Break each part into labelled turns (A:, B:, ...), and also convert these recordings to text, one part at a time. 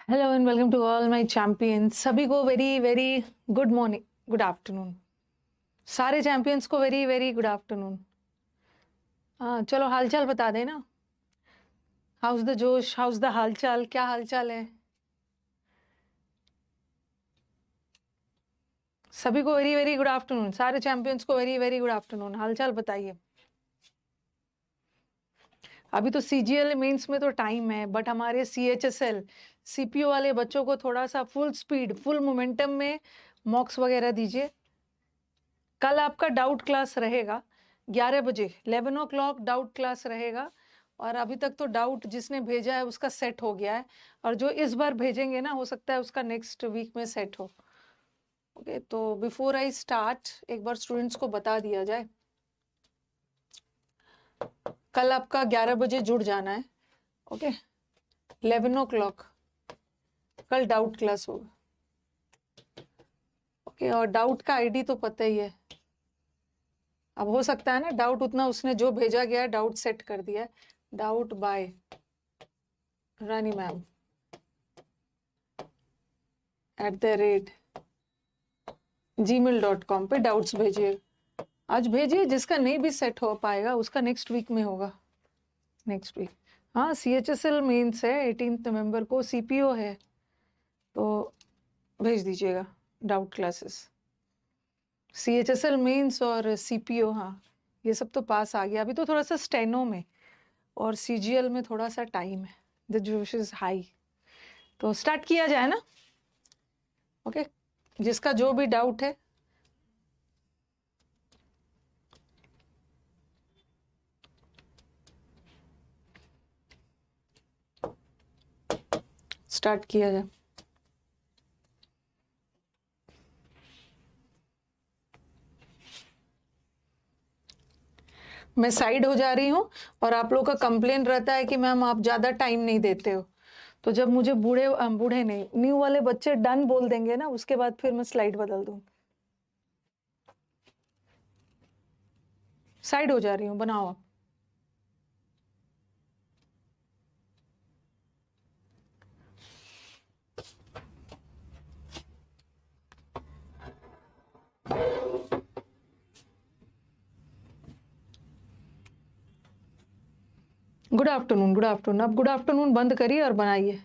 A: Hello and welcome to all my champions. सभी को very very good morning, good afternoon. सारे champions को very very good afternoon. हाँ, चलो हालचाल बता देना। How's the josh, how's the haalchaal, क्या हालचाल है? सभी को वेरी वेरी गुड आफ्टरनून। सारे चैंपियंस को वेरी वेरी गुड आफ्टरनून। हालचाल बताइए। अभी तो सीजीएल मेंस में तो टाइम है, बट हमारे सीएचएसएल सीपीओ वाले बच्चों को थोड़ा सा फुल स्पीड फुल मोमेंटम में मॉक्स वगैरह दीजिए। कल आपका डाउट क्लास रहेगा 11 बजे, 11 ओ क्लॉक डाउट क्लास रहेगा। और अभी तक तो डाउट जिसने भेजा है उसका सेट हो गया है, और जो इस बार भेजेंगे ना, हो सकता है उसका नेक्स्ट वीक में सेट हो। ओके, तो बिफोर आई स्टार्ट एक बार स्टूडेंट्स को बता दिया जाए, कल आपका 11 बजे जुड़ जाना है। ओके, 11 ओ क्लॉक कल डाउट क्लास होगा। ओके, और डाउट का आईडी तो पता ही है। अब हो सकता है ना डाउट उतना उसने जो भेजा गया है डाउट सेट कर दिया है। डाउट बाय रानी मैम @gmail.com पे डाउट्स भेजिए। आज भेजिए, जिसका नहीं भी सेट हो पाएगा उसका नेक्स्ट वीक में होगा। नेक्स्ट वीक, हाँ, सीएचएसएल मेंस है 18 नवंबर को, सीपीओ है, तो भेज दीजिएगा डाउट क्लासेस। सीएचएसएल मेंस और सीपीओ, हाँ, ये सब तो पास आ गया। अभी तो थोड़ा सा स्टेनो में और सीजीएल में थोड़ा सा टाइम है। द जोश इज हाई, तो स्टार्ट किया जाए ना। ओके, जिसका जो भी डाउट है स्टार्ट किया जाए। मैं साइड हो जा रही हूँ, और आप लोग का कंप्लेन रहता है कि मैम आप ज़्यादा टाइम नहीं देते हो। तो जब मुझे बूढ़े बूढ़े नहीं, न्यू वाले बच्चे डन बोल देंगे ना, उसके बाद फिर मैं स्लाइड बदल दूँ। साइड हो जा रही हूँ, बनाओ आप। Good afternoon, good afternoon. अब गुड आफ्टरनून बंद करिए और बनाइए।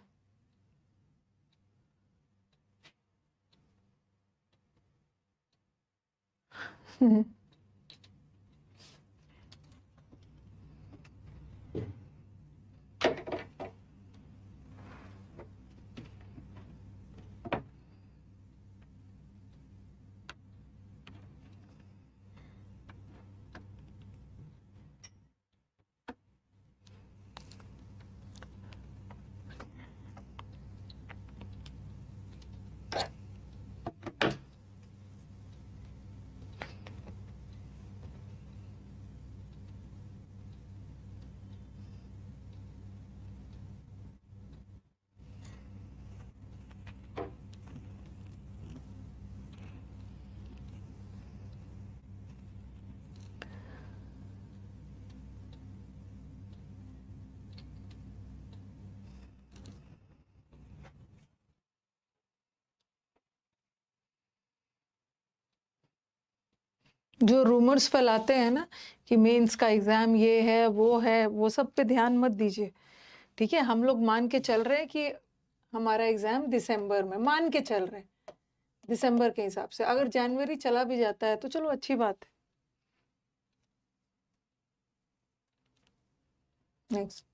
A: जो रूमर्स फैलाते हैं ना कि मेंस का एग्जाम ये है वो सब पे ध्यान मत दीजिए। ठीक है, हम लोग मान के चल रहे हैं कि हमारा एग्जाम दिसंबर में, मान के चल रहे हैं दिसंबर के हिसाब से। अगर जनवरी चला भी जाता है तो चलो अच्छी बात है। नेक्स्ट।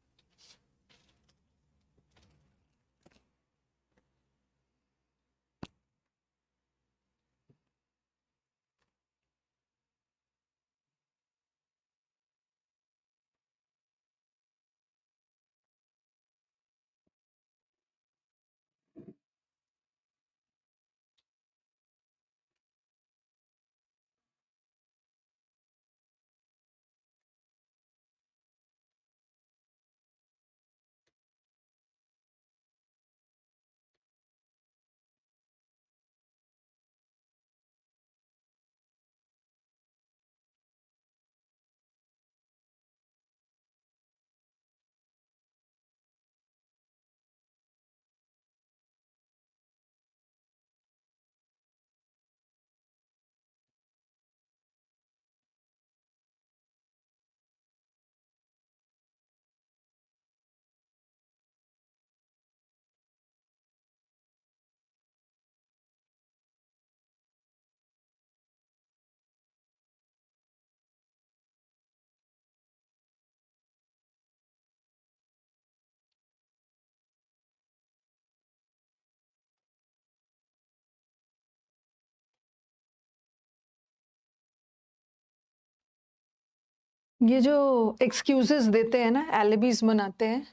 A: ये जो एक्सक्यूजेस देते हैं ना, एलिबीज बनाते हैं,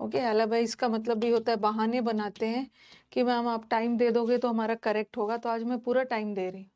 A: ओके, एलिबीज का मतलब भी होता है बहाने बनाते हैं कि मैम आप टाइम दे दोगे तो हमारा करेक्ट होगा, तो आज मैं पूरा टाइम दे रही हूँ।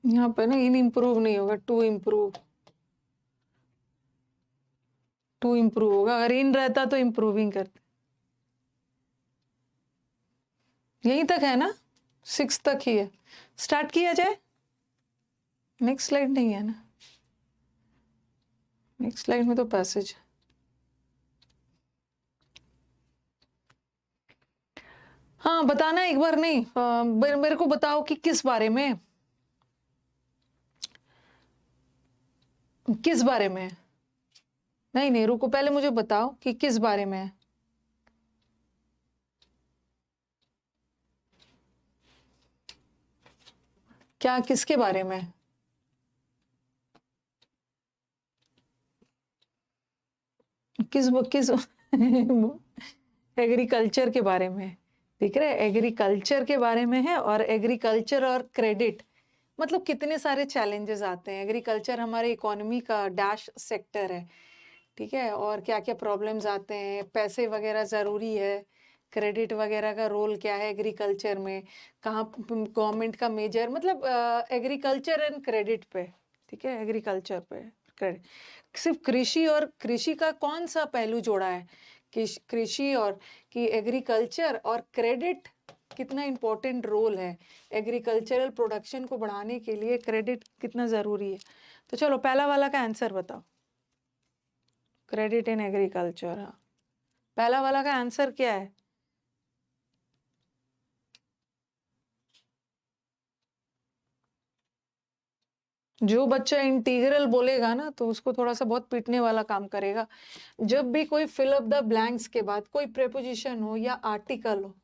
A: यहाँ पे ना इन इम्प्रूव नहीं होगा, टू इम्प्रूव होगा। अगर इन रहता तो इम्प्रूविंग करते। यहीं तक है ना, 6 तक ही है। स्टार्ट किया जाए। नेक्स्ट स्लाइड नहीं है ना, नेक्स्ट स्लाइड में तो पैसेज। हाँ बताना एक बार, नहीं मेरे को बताओ कि किस बारे में, किस बारे में। नहीं नहीं रुको, पहले मुझे बताओ कि किस बारे में है। क्या किसके बारे में? किस किस एग्रीकल्चर के बारे में। दिख रहा है, एग्रीकल्चर के बारे में है। और एग्रीकल्चर और क्रेडिट, मतलब कितने सारे चैलेंजेस आते हैं। एग्रीकल्चर हमारे इकोनॉमी का डैश सेक्टर है, ठीक है, और क्या क्या प्रॉब्लम्स आते हैं, पैसे वगैरह ज़रूरी है, क्रेडिट वगैरह का रोल क्या है एग्रीकल्चर में, कहाँ गवर्नमेंट का मेजर, मतलब एग्रीकल्चर एंड क्रेडिट पे, ठीक है, एग्रीकल्चर पे क्रेडिट। सिर्फ कृषि और कृषि का कौन सा पहलू जोड़ा है कि कृषि और कि एग्रीकल्चर और क्रेडिट कितना इम्पोर्टेंट रोल है, एग्रीकल्चरल प्रोडक्शन को बढ़ाने के लिए क्रेडिट कितना ज़रूरी है। तो चलो पहला वाला का आंसर बताओ, क्रेडिट इन एग्रीकल्चर। हाँ, पहला वाला का आंसर क्या है? जो बच्चा इंटीग्रल बोलेगा ना तो उसको थोड़ा सा बहुत पीटने वाला काम करेगा। जब भी कोई फिल अप द ब्लैंक्स के बाद कोई प्रेपोजिशन हो या आर्टिकल हो,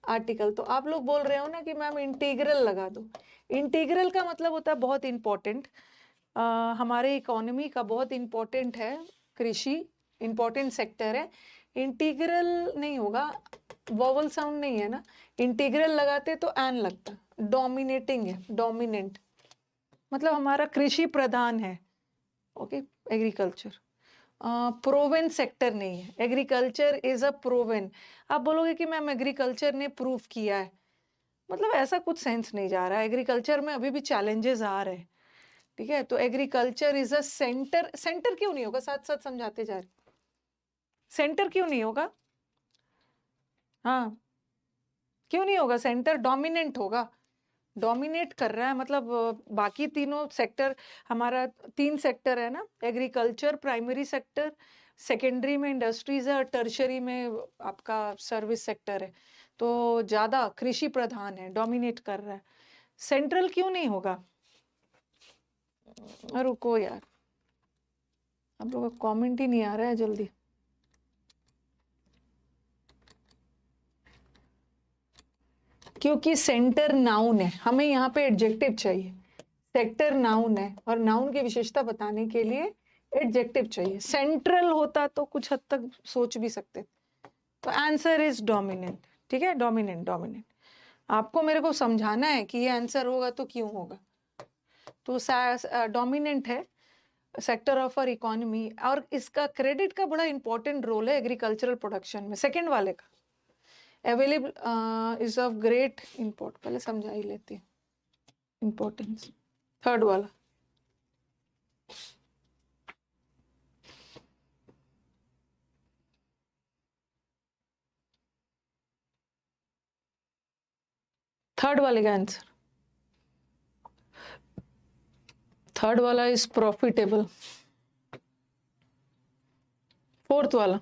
A: आर्टिकल, तो आप लोग बोल रहे हो ना कि मैम इंटीग्रल लगा दो। इंटीग्रल का मतलब होता है बहुत इंपॉर्टेंट, हमारे इकोनॉमी का बहुत इंपॉर्टेंट है, कृषि इंपॉर्टेंट सेक्टर है। इंटीग्रल नहीं होगा, वोवल साउंड नहीं है ना, इंटीग्रल लगाते तो एन लगता, डोमिनेटिंग है, डोमिनेंट, मतलब हमारा कृषि प्रधान है, ओके, एग्रीकल्चर। प्रोवेन सेक्टर नहीं है, एग्रीकल्चर इज अ प्रोवेन। आप बोलोगे कि मैम एग्रीकल्चर ने प्रूव किया है, मतलब ऐसा कुछ सेंस नहीं जा रहा है, एग्रीकल्चर में अभी भी चैलेंजेस आ रहे हैं, ठीक है। तो agriculture is a centre, centre क्यों नहीं होगा, साथ साथ समझाते जा रहे, सेंटर क्यों नहीं होगा? हाँ, क्यों नहीं होगा? सेंटर डोमिनेंट होगा, डोमिनेट कर रहा है, मतलब बाकी तीनों सेक्टर, हमारा 3 सेक्टर है ना, एग्रीकल्चर प्राइमरी सेक्टर, सेकेंडरी में इंडस्ट्रीज है, और टर्शरी में आपका सर्विस सेक्टर है। तो ज्यादा कृषि प्रधान है, डोमिनेट कर रहा है। सेंट्रल क्यों नहीं होगा? रुको यार, आप लोगों का कमेंट ही नहीं आ रहा है जल्दी। क्योंकि सेंटर नाउन है, हमें यहाँ पे एडजेक्टिव चाहिए। सेक्टर नाउन है और नाउन की विशेषता बताने के लिए एडजेक्टिव चाहिए, सेंट्रल होता तो कुछ हद तक सोच भी सकते। तो आंसर इज डोमिनेंट, ठीक है, डोमिनेंट डोमिनेंट। आपको मेरे को समझाना है कि ये आंसर होगा तो क्यों होगा। तो डोमिनेंट है सेक्टर ऑफ आवर इकोनॉमी, और इसका क्रेडिट का बड़ा इंपॉर्टेंट रोल है एग्रीकल्चरल प्रोडक्शन में। सेकंड वाले का available is of great import, पहले समझा ही लेते हैं इंपॉर्टेंस। थर्ड वाला थर्ड वाले का आंसर, थर्ड वाला इज प्रॉफिटेबल। फोर्थ वाला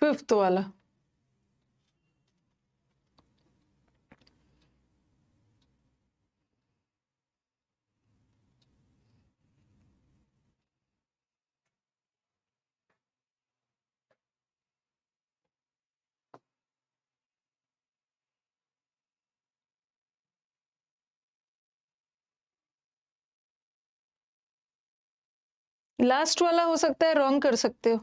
A: फिफ्थ वाला लास्ट वाला हो सकता है रॉन्ग कर सकते हो।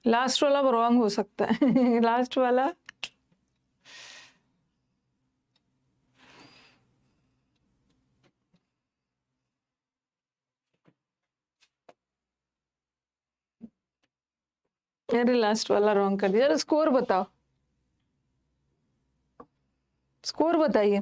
A: लास्ट वाला रॉन्ग हो सकता है लास्ट वाला अरे लास्ट वाला रॉन्ग कर दिया। स्कोर बताओ, स्कोर बताइए।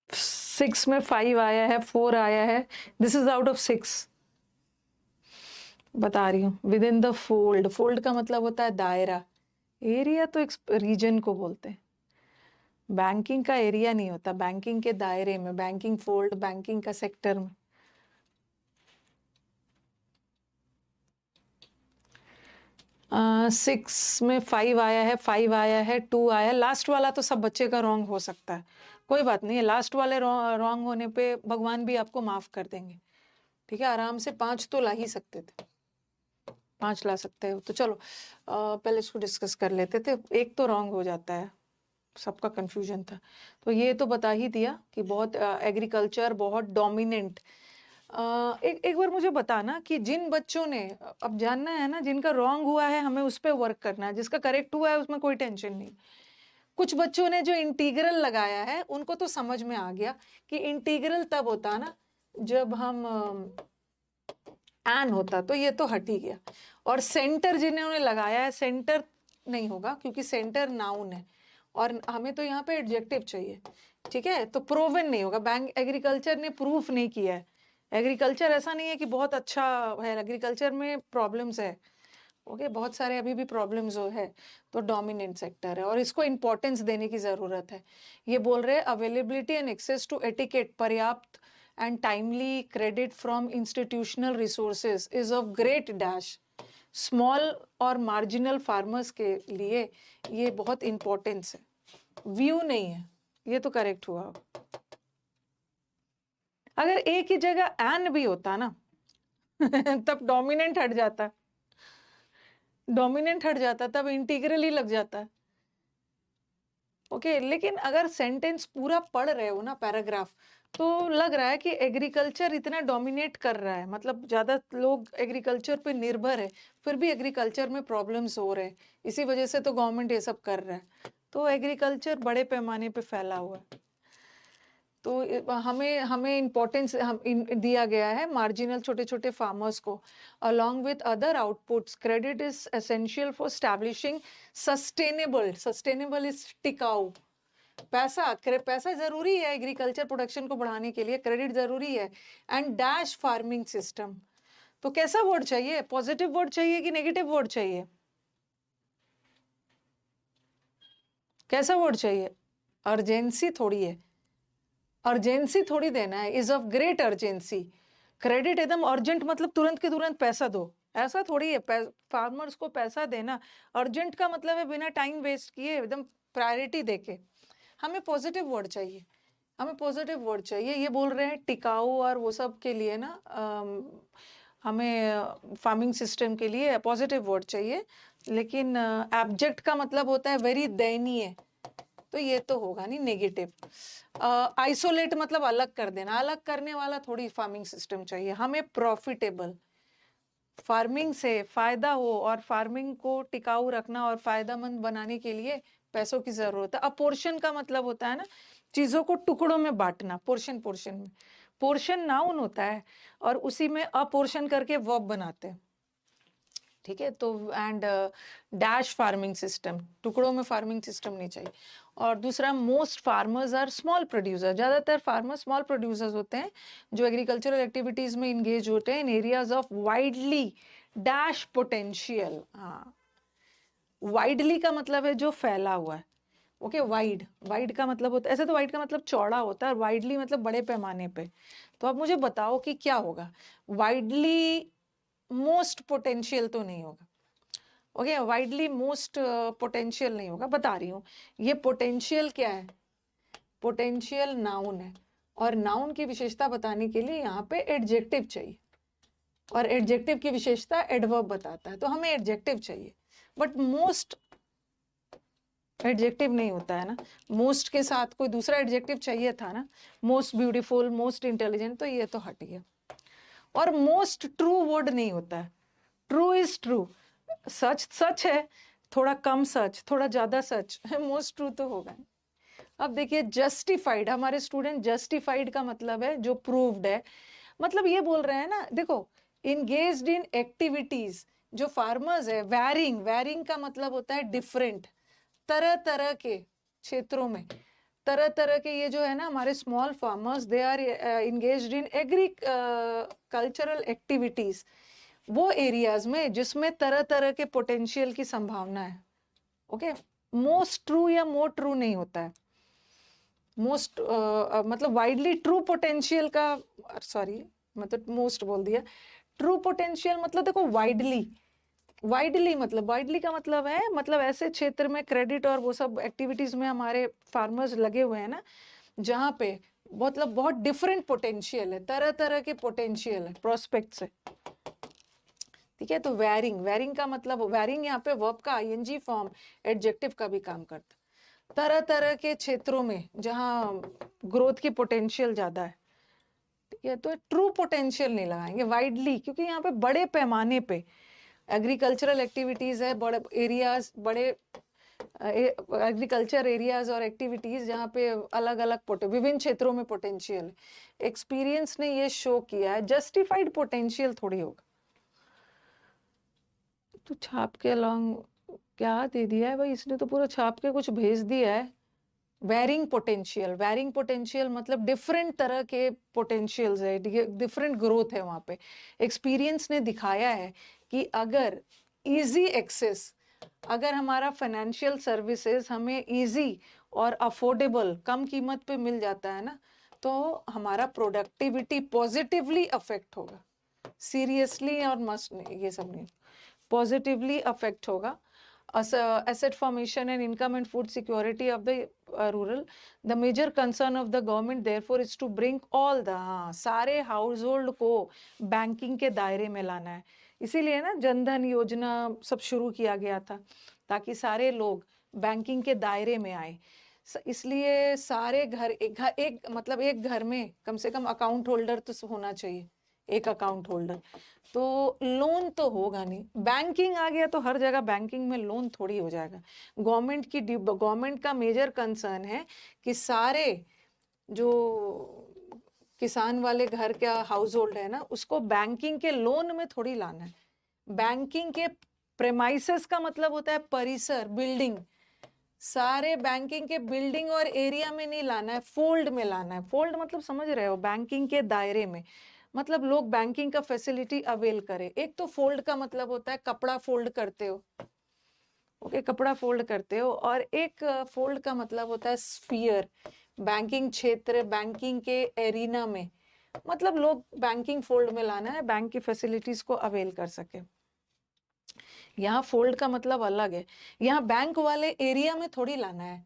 A: सिक्स में 5 आया है, 4 आया है, दिस इज आउट ऑफ 6। बता रही हूँ with in the fold, fold का मतलब होता है दायरा, एरिया तो एक रीजन को बोलते हैं, बैंकिंग का एरिया नहीं होता, बैंकिंग के दायरे में, बैंकिंग फोल्ड, बैंकिंग का सेक्टर में। सिक्स में 5 आया है, 5 आया है, 2 आया, लास्ट वाला तो सब बच्चे का रॉन्ग हो सकता है, कोई बात नहीं है, लास्ट वाले रॉन्ग होने पे भगवान भी आपको माफ कर देंगे, ठीक है। आराम से 5 तो ला ही सकते थे, 5 ला सकते हो तो चलो पहले इसको डिस्कस कर लेते थे। एक तो रॉन्ग हो जाता है, सबका कंफ्यूजन था, तो ये तो बता ही दिया कि बहुत एग्रीकल्चर बहुत डोमिनेंट। एक बार मुझे बताना कि जिन बच्चों ने, अब जानना है ना, जिनका रॉन्ग हुआ है हमें उस पर वर्क करना है, जिसका करेक्ट हुआ है उसमें कोई टेंशन नहीं। कुछ बच्चों ने जो इंटीग्रल लगाया है उनको तो समझ में आ गया कि इंटीग्रल तब होता ना जब हम एन होता, तो ये तो हट ही गया। और सेंटर जिन्होंने लगाया है, सेंटर नहीं होगा क्योंकि सेंटर नाउन है और हमें तो यहाँ पे एडजेक्टिव चाहिए, ठीक है, तो प्रूवन नहीं होगा। बैंक एग्रीकल्चर ने प्रूफ नहीं किया है, एग्रीकल्चर ऐसा नहीं है कि बहुत अच्छा है, एग्रीकल्चर में प्रॉब्लम्स है, ओके, बहुत सारे अभी भी प्रॉब्लम्स है, तो डोमिनेंट सेक्टर है और इसको इंपॉर्टेंस देने की जरूरत है। ये बोल रहे हैं availability and access to adequate, पर्याप्त and timely credit from institutional resources is of great dash, small और मार्जिनल फार्मर्स के लिए ये बहुत इंपॉर्टेंस है, व्यू नहीं है, ये तो करेक्ट हुआ। अगर एक ही जगह एन भी होता ना तब डोमिनेंट हट जाता, डोमिनेंट हट जाता, तब इंटीग्रल ही लग जाता, ओके। लेकिन अगर सेंटेंस पूरा पढ़ रहे हो ना, पैराग्राफ, तो लग रहा है कि एग्रीकल्चर इतना डोमिनेट कर रहा है, मतलब ज्यादा लोग एग्रीकल्चर पे निर्भर है, फिर भी एग्रीकल्चर में प्रॉब्लम्स हो रहे हैं, इसी वजह से तो गवर्नमेंट ये सब कर रहा है, तो एग्रीकल्चर बड़े पैमाने पे फैला हुआ है। तो हमें हमें इम्पोर्टेंस दिया गया है मार्जिनल छोटे छोटे फार्मर्स को, along with other outputs credit is essential for establishing sustainable, sustainable is टिकाऊ, पैसा जरूरी है एग्रीकल्चर प्रोडक्शन को बढ़ाने के लिए, क्रेडिट जरूरी है, एंड डैश फार्मिंग सिस्टम। तो कैसा वर्ड चाहिए, पॉजिटिव वर्ड चाहिए कि नेगेटिव वर्ड चाहिए? कैसा वर्ड चाहिए? अर्जेंसी थोड़ी है, अर्जेंसी थोड़ी देना है, is of great urgency. Credit एकदम अर्जेंट मतलब तुरंत के तुरंत पैसा दो, ऐसा थोड़ी है। फार्मर्स को पैसा देना अर्जेंट का मतलब है बिना टाइम वेस्ट किए एकदम प्रायोरिटी देके। हमें पॉजिटिव वर्ड चाहिए, हमें पॉजिटिव वर्ड चाहिए। ये बोल रहे हैं टिकाऊ और वो सब के लिए ना, हमें फार्मिंग सिस्टम के लिए पॉजिटिव वर्ड चाहिए, लेकिन एब्जेक्ट का मतलब होता है वेरी दयनीय, तो ये तो होगा नहीं नेगेटिव। आइसोलेट मतलब अलग कर देना, अलग करने वाला थोड़ी फार्मिंग सिस्टम चाहिए। हमें प्रॉफिटेबल, फार्मिंग से फायदा हो और फार्मिंग को टिकाऊ रखना और फायदेमंद बनाने के लिए पैसों की जरूरत है। अपोर्शन का मतलब होता है ना चीजों को टुकड़ों में बांटना, पोर्शन पोर्शन में। पोर्शन नाउन होता है और उसी में अपोर्शन करके वर्ब बनाते हैं, ठीक है। तो एंड डैश फार्मिंग सिस्टम, टुकड़ों में फार्मिंग सिस्टम नहीं चाहिए। और दूसरा, most farmers are small producer, ज्यादातर फार्मर स्मॉल प्रोड्यूसर्स होते हैं जो एग्रीकल्चरल एक्टिविटीज में इंगेज होते हैं in areas of widely dash potential. हाँ, वाइडली का मतलब है जो फैला हुआ है, ओके। वाइड, वाइड का मतलब होता है, ऐसे तो वाइड का मतलब चौड़ा होता है, वाइडली मतलब बड़े पैमाने पे। तो अब मुझे बताओ कि क्या होगा? वाइडली मोस्ट पोटेंशियल तो नहीं होगा, ओके। वाइडली मोस्ट पोटेंशियल नहीं होगा, बता रही हूँ। ये पोटेंशियल क्या है? पोटेंशियल नाउन है, और नाउन की विशेषता बताने के लिए यहाँ पे एडजेक्टिव चाहिए, और एडजेक्टिव की विशेषता एडवर्ब बताता है, तो हमें एडजेक्टिव चाहिए। बट मोस्ट एडजेक्टिव नहीं होता है ना, मोस्ट के साथ कोई दूसरा एडजेक्टिव चाहिए था ना, मोस्ट ब्यूटीफुल, मोस्ट इंटेलिजेंट, तो ये तो हट गया। और मोस्ट ट्रू वर्ड नहीं होता है, ट्रू इज ट्रू, सच सच है, थोड़ा कम सच, थोड़ा ज्यादा सच, मोस्ट ट्रू तो होगा। अब देखिए जस्टिफाइड, हमारे स्टूडेंट, जस्टिफाइड का मतलब है जो प्रूव्ड है। मतलब ये बोल रहे हैं ना, देखो, इंगेज्ड इन एक्टिविटीज, जो फार्मर्स है, वैरिंग, वैरिंग का मतलब होता है डिफरेंट, तरह तरह के क्षेत्रों में, तरह तरह के, ये जो है ना हमारे small farmers, they are engaged in agricultural activities, वो एरियाज में जिसमें तरह तरह के पोटेंशियल की संभावना है, ओके। मोस्ट ट्रू या मोर ट्रू नहीं होता है। मोस्ट मतलब वाइडली ट्रू पोटेंशियल का, सॉरी मतलब मोस्ट बोल दिया। ट्रू पोटेंशियल मतलब देखो वाइडली, वाइडली मतलब, वाइडली का मतलब है, मतलब ऐसे क्षेत्र में क्रेडिट और वो सब एक्टिविटीज में हमारे फार्मर्स लगे हुए हैं ना, जहाँ पे मतलब बहुत डिफरेंट पोटेंशियल है, तरह तरह के पोटेंशियल है, प्रोस्पेक्ट से, ठीक है। तो वैरिंग, वैरिंग का मतलब, वैरिंग यहाँ पे वर्ब का आईएनजी फॉर्म एडजेक्टिव का भी काम करता है। तरह तरह के क्षेत्रों में जहाँ ग्रोथ की पोटेंशियल ज्यादा है, ठीक है। तो ट्रू पोटेंशियल नहीं लगाएंगे, वाइडली, क्योंकि यहाँ पे बड़े पैमाने पे एग्रीकल्चरल एक्टिविटीज है, बड़े एरियाज, बड़े एग्रीकल्चर एरियाज और एक्टिविटीज जहाँ पे अलग अलग विभिन्न क्षेत्रों में पोटेंशियल है। एक्सपीरियंस ने ये शो किया है, जस्टिफाइड पोटेंशियल थोड़ी होगा। तो छाप के अलॉन्ग क्या दे दिया है भाई, इसने तो पूरा छाप के कुछ भेज दिया है। वैरिंग पोटेंशियल, वैरिंग पोटेंशियल मतलब डिफरेंट तरह के पोटेंशियल्स है, डिफरेंट ग्रोथ है वहां पे। एक्सपीरियंस ने दिखाया है कि अगर इजी एक्सेस, अगर हमारा फाइनेंशियल सर्विसेज हमें इजी और अफोर्डेबल, कम कीमत पे मिल जाता है ना, तो हमारा प्रोडक्टिविटी पॉजिटिवली अफेक्ट होगा। सीरियसली और मस्ट नहीं, ये सब नहीं, पॉजिटिवली अफेक्ट होगा। Asset formation and income and food security of the rural. The major concern of the government therefore is to bring all the, हाँ, सारे हाउसहोल्ड को बैंकिंग के दायरे में लाना है। इसीलिए ना जनधन योजना सब शुरू किया गया था, ताकि सारे लोग बैंकिंग के दायरे में आए। इसलिए सारे घर, एक मतलब एक घर में कम से कम अकाउंट होल्डर तो होना चाहिए, एक अकाउंट होल्डर। तो लोन तो होगा नहीं, बैंकिंग आ गया तो हर जगह बैंकिंग में लोन थोड़ी हो जाएगा। गवर्नमेंट का मेजर कंसर्न है कि सारे जो किसान वाले घर का हाउस होल्ड है ना, उसको बैंकिंग के लोन में थोड़ी लाना है। बैंकिंग के प्रेमाइसेस का मतलब होता है परिसर, बिल्डिंग, सारे बैंकिंग के बिल्डिंग और एरिया में नहीं लाना है, फोल्ड में लाना है। फोल्ड मतलब समझ रहे हो, बैंकिंग के दायरे में, मतलब लोग बैंकिंग का फैसिलिटी अवेल करें। एक तो फोल्ड का मतलब होता है कपड़ा फोल्ड करते हो, ओके, कपड़ा फोल्ड करते हो। और एक फोल्ड का मतलब होता है स्फीयर, बैंकिंग क्षेत्र, बैंकिंग के एरिना में, मतलब लोग बैंकिंग फोल्ड में लाना है, बैंक की फैसिलिटीज को अवेल कर सके। यहाँ फोल्ड का मतलब अलग है, यहाँ बैंक वाले एरिया में थोड़ी लाना है,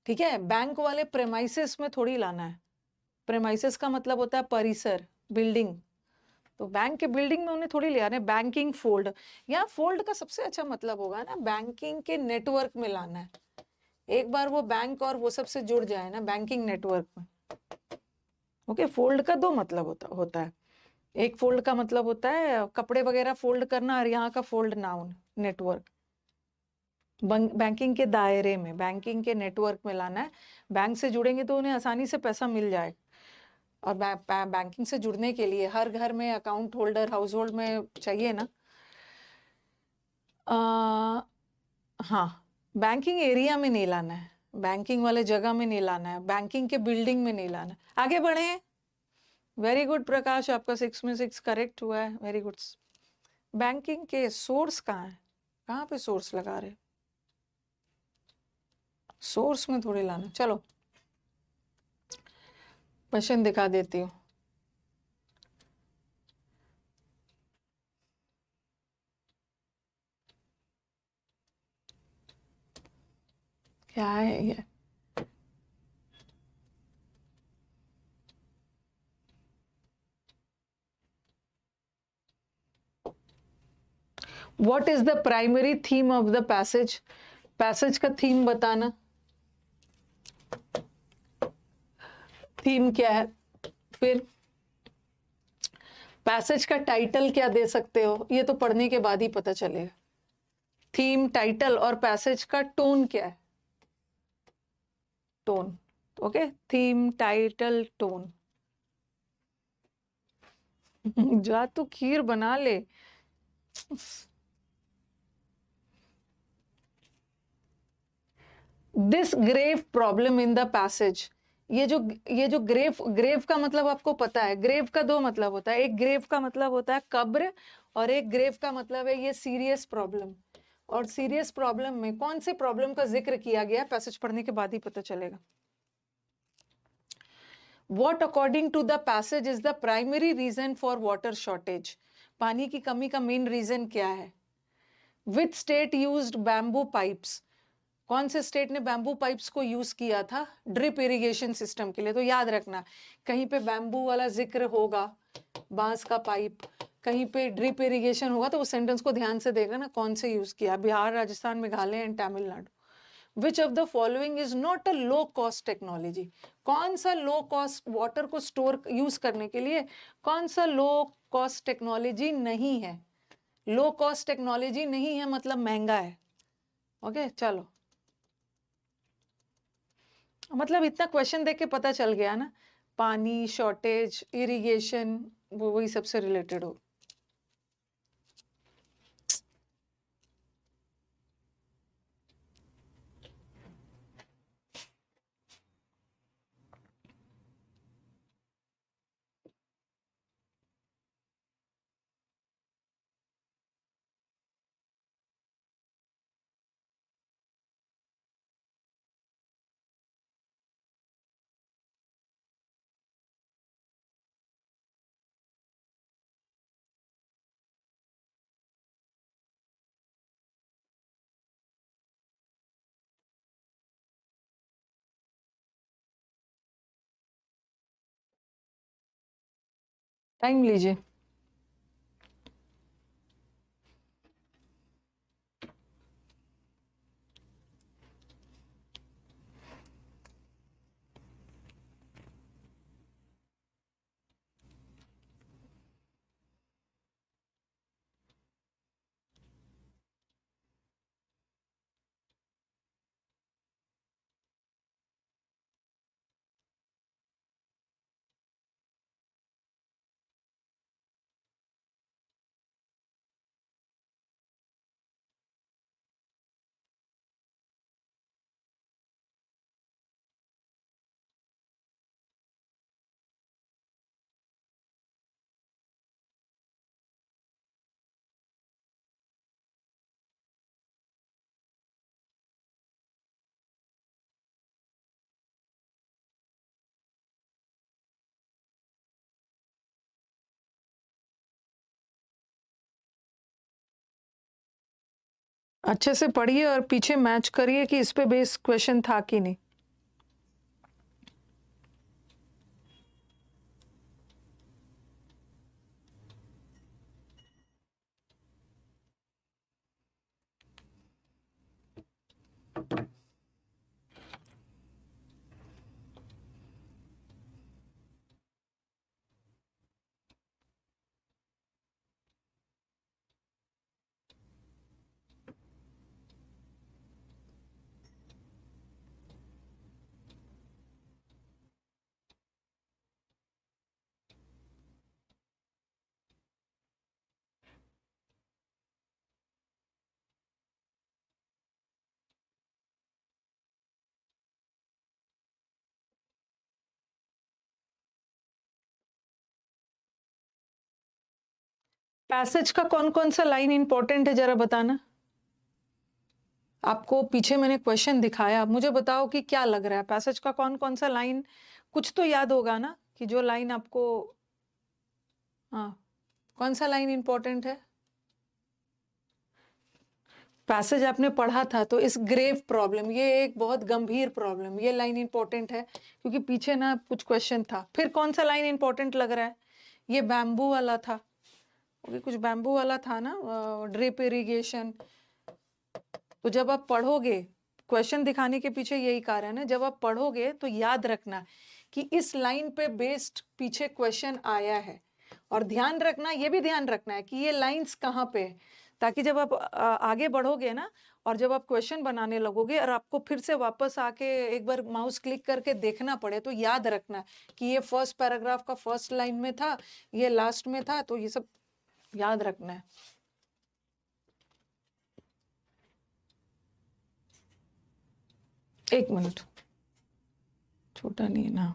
A: ठीक है, बैंक वाले प्रेमाइसेस में थोड़ी लाना है। प्रेमाइसेस का मतलब होता है परिसर, बिल्डिंग, तो बैंक के बिल्डिंग में उन्हें थोड़ी ले आना है। बैंकिंग फोल्ड, यहाँ फोल्ड का सबसे अच्छा मतलब होगा ना बैंकिंग के नेटवर्क में लाना है, एक बार वो बैंक और वो सब से जुड़ जाए ना बैंकिंग नेटवर्क में। ओके, फोल्ड का दो मतलब होता है। एक फोल्ड का मतलब होता है कपड़े वगैरह फोल्ड करना, और यहाँ का फोल्ड नाउन नेटवर्क, बैंकिंग के दायरे में, बैंकिंग के नेटवर्क में लाना है। बैंक से जुड़ेंगे तो उन्हें आसानी से पैसा मिल जाए, और बैंकिंग से जुड़ने के लिए हर घर में अकाउंट होल्डर, हाउस होल्ड में चाहिए ना। हाँ, बैंकिंग एरिया में नहीं लाना है, बैंकिंग वाले जगह में नहीं लाना है, बैंकिंग के बिल्डिंग में नहीं लाना है। आगे बढ़े। वेरी गुड प्रकाश, आपका 6 में 6 करेक्ट हुआ है, वेरी गुड। बैंकिंग के सोर्स कहाँ है, कहाँ पे सोर्स लगा रहे, सोर्स में थोड़ी लाना। चलो क्वेश्चन दिखा देती हूँ। क्या है ये, what is the primary theme of the passage, passage का थीम बताना, थीम क्या है। फिर पैसेज का टाइटल क्या दे सकते हो, ये तो पढ़ने के बाद ही पता चलेगा। थीम, टाइटल, और पैसेज का टोन क्या है, tone. Okay, theme, title, tone. जा तू खीर बना ले। This grave problem in the passage, ये जो ग्रेव, ग्रेव का मतलब आपको पता है, ग्रेव का दो मतलब होता है, एक ग्रेव का मतलब होता है कब्र, और एक ग्रेव का मतलब है ये सीरियस प्रॉब्लम। और सीरियस प्रॉब्लम में कौन से प्रॉब्लम का जिक्र किया गया, पैसेज पढ़ने के बाद ही पता चलेगा। What according to the passage is the primary reason for water shortage, पानी की कमी का मेन रीजन क्या है। Which state used bamboo pipes, कौन से स्टेट ने बैम्बू पाइप्स को यूज किया था ड्रिप इरिगेशन सिस्टम के लिए। तो याद रखना, कहीं पे बैम्बू वाला जिक्र होगा, बांस का पाइप, कहीं पे ड्रिप इरिगेशन होगा, तो उस सेंटेंस को ध्यान से देखना ना कौन से यूज किया, Bihar, Rajasthan, Meghalaya and Tamil Nadu. Which of the following is not a low cost technology, कौन सा लो कॉस्ट वाटर को स्टोर यूज करने के लिए कौन सा लो कॉस्ट टेक्नोलॉजी नहीं है। लो कॉस्ट टेक्नोलॉजी नहीं है मतलब महंगा है। ओके चलो, मतलब इतना क्वेश्चन देख के पता चल गया ना, पानी शॉर्टेज, इरिगेशन, वो वही सबसे रिलेटेड हो। टाइम लीजिए। अच्छे से पढ़िए और पीछे मैच करिए कि इस पे बेस क्वेश्चन था कि नहीं। पैसेज का कौन कौन सा लाइन इंपॉर्टेंट है जरा बताना। आपको पीछे मैंने क्वेश्चन दिखाया, आप मुझे बताओ कि क्या लग रहा है पैसेज का कौन कौन सा लाइन, कुछ तो याद होगा ना कि जो लाइन आपको, हाँ कौन सा लाइन इंपॉर्टेंट है। पैसेज आपने पढ़ा था तो इस ग्रेव प्रॉब्लम, ये एक बहुत गंभीर प्रॉब्लम, ये लाइन इंपॉर्टेंट है क्योंकि पीछे ना कुछ क्वेश्चन था। फिर कौन सा लाइन इंपॉर्टेंट लग रहा है, ये बैम्बू वाला था, ओके कुछ बैम्बू वाला था ना, ड्रिप इरिगेशन। तो जब आप पढ़ोगे, क्वेश्चन दिखाने के पीछे यही कारण है, जब आप पढ़ोगे तो याद रखना कि इस लाइन पे बेस्ड पीछे क्वेश्चन आया है, और ध्यान रखना, ये भी ध्यान रखना है कि ये लाइंस कहाँ पे है, ताकि जब आप आगे बढ़ोगे ना और जब आप क्वेश्चन बनाने लगोगे और आपको फिर से वापस आके एक बार माउस क्लिक करके देखना पड़े, तो याद रखना कि ये फर्स्ट पैराग्राफ का फर्स्ट लाइन में था, ये लास्ट में था, तो ये सब याद रखना है। एक मिनट, छोटा नहीं है ना।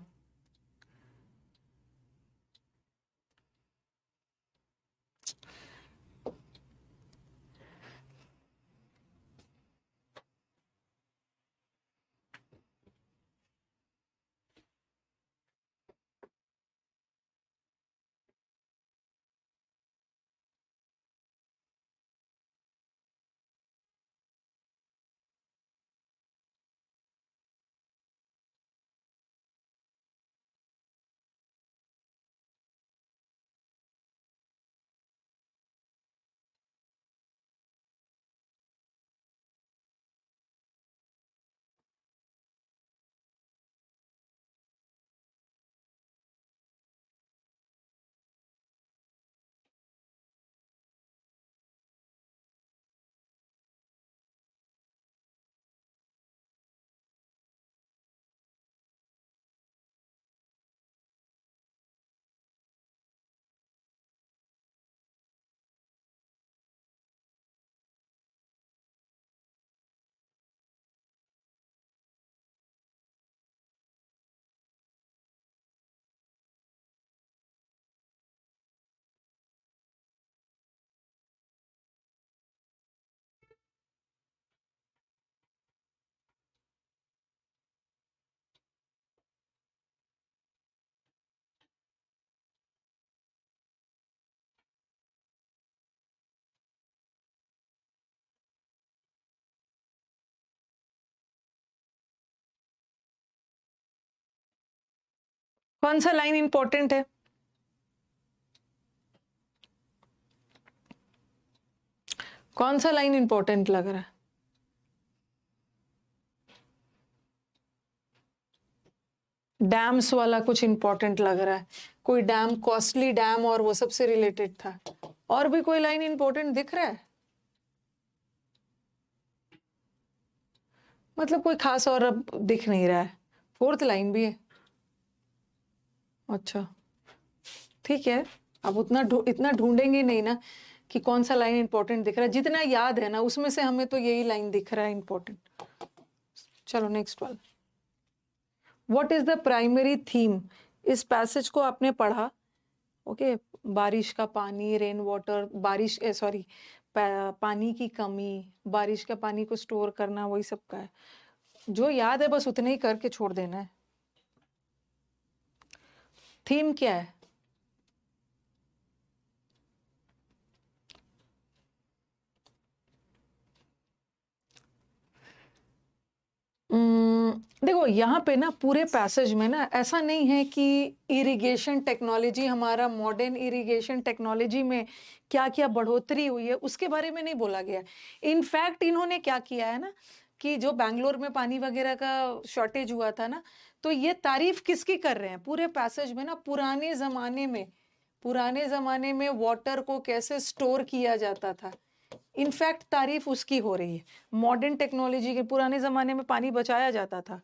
A: कौन सा लाइन इंपॉर्टेंट है, कौन सा लाइन इंपॉर्टेंट लग रहा है। डैम्स वाला कुछ इंपॉर्टेंट लग रहा है, कोई डैम, कॉस्टली डैम और वो सब से रिलेटेड था। और भी कोई लाइन इंपॉर्टेंट दिख रहा है, मतलब कोई खास और अब दिख नहीं रहा है। फोर्थ लाइन भी है, अच्छा ठीक है। अब इतना ढूंढेंगे नहीं ना कि कौन सा लाइन इंपॉर्टेंट दिख रहा है, जितना याद है ना उसमें से हमें तो यही लाइन दिख रहा है इंपॉर्टेंट। चलो नेक्स्ट वाला, what is the primary theme. इस पैसेज को आपने पढ़ा, ओके बारिश का पानी, रेन वाटर, बारिश सॉरी पानी की कमी, बारिश का पानी को स्टोर करना, वही सब का है। जो याद है बस उतने ही करके छोड़ देना है। थीम क्या है, देखो यहाँ पे ना पूरे पैसेज में ना ऐसा नहीं है कि इरिगेशन टेक्नोलॉजी, हमारा मॉडर्न इरिगेशन टेक्नोलॉजी में क्या क्या बढ़ोतरी हुई है उसके बारे में नहीं बोला गया। इनफैक्ट इन्होंने क्या किया है ना कि जो बैंगलोर में पानी वगैरह का शॉर्टेज हुआ था ना, तो ये तारीफ किसकी कर रहे हैं पूरे पैसेज में ना, पुराने जमाने में वाटर को कैसे स्टोर किया जाता था, इनफैक्ट तारीफ उसकी हो रही है। मॉडर्न टेक्नोलॉजी के पुराने जमाने में पानी बचाया जाता था,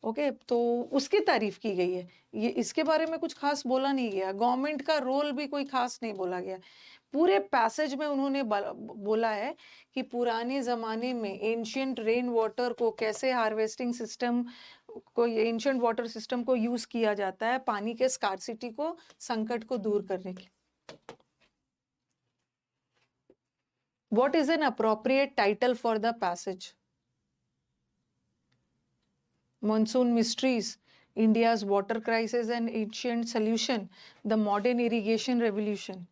A: ओके, तो उसकी तारीफ की गई है। ये इसके बारे में कुछ खास बोला नहीं गया, गवर्नमेंट का रोल भी कोई खास नहीं बोला गया। पूरे पैसेज में उन्होंने बोला है कि पुराने जमाने में एंशियंट रेन वाटर को कैसे हार्वेस्टिंग सिस्टम को, एंशियंट वाटर सिस्टम को यूज किया जाता है पानी के स्कार्सिटी को, संकट को दूर करने के। What is an appropriate title for the passage? Monsoon Mysteries, India's Water Crisis and Ancient Solution, The Modern Irrigation Revolution.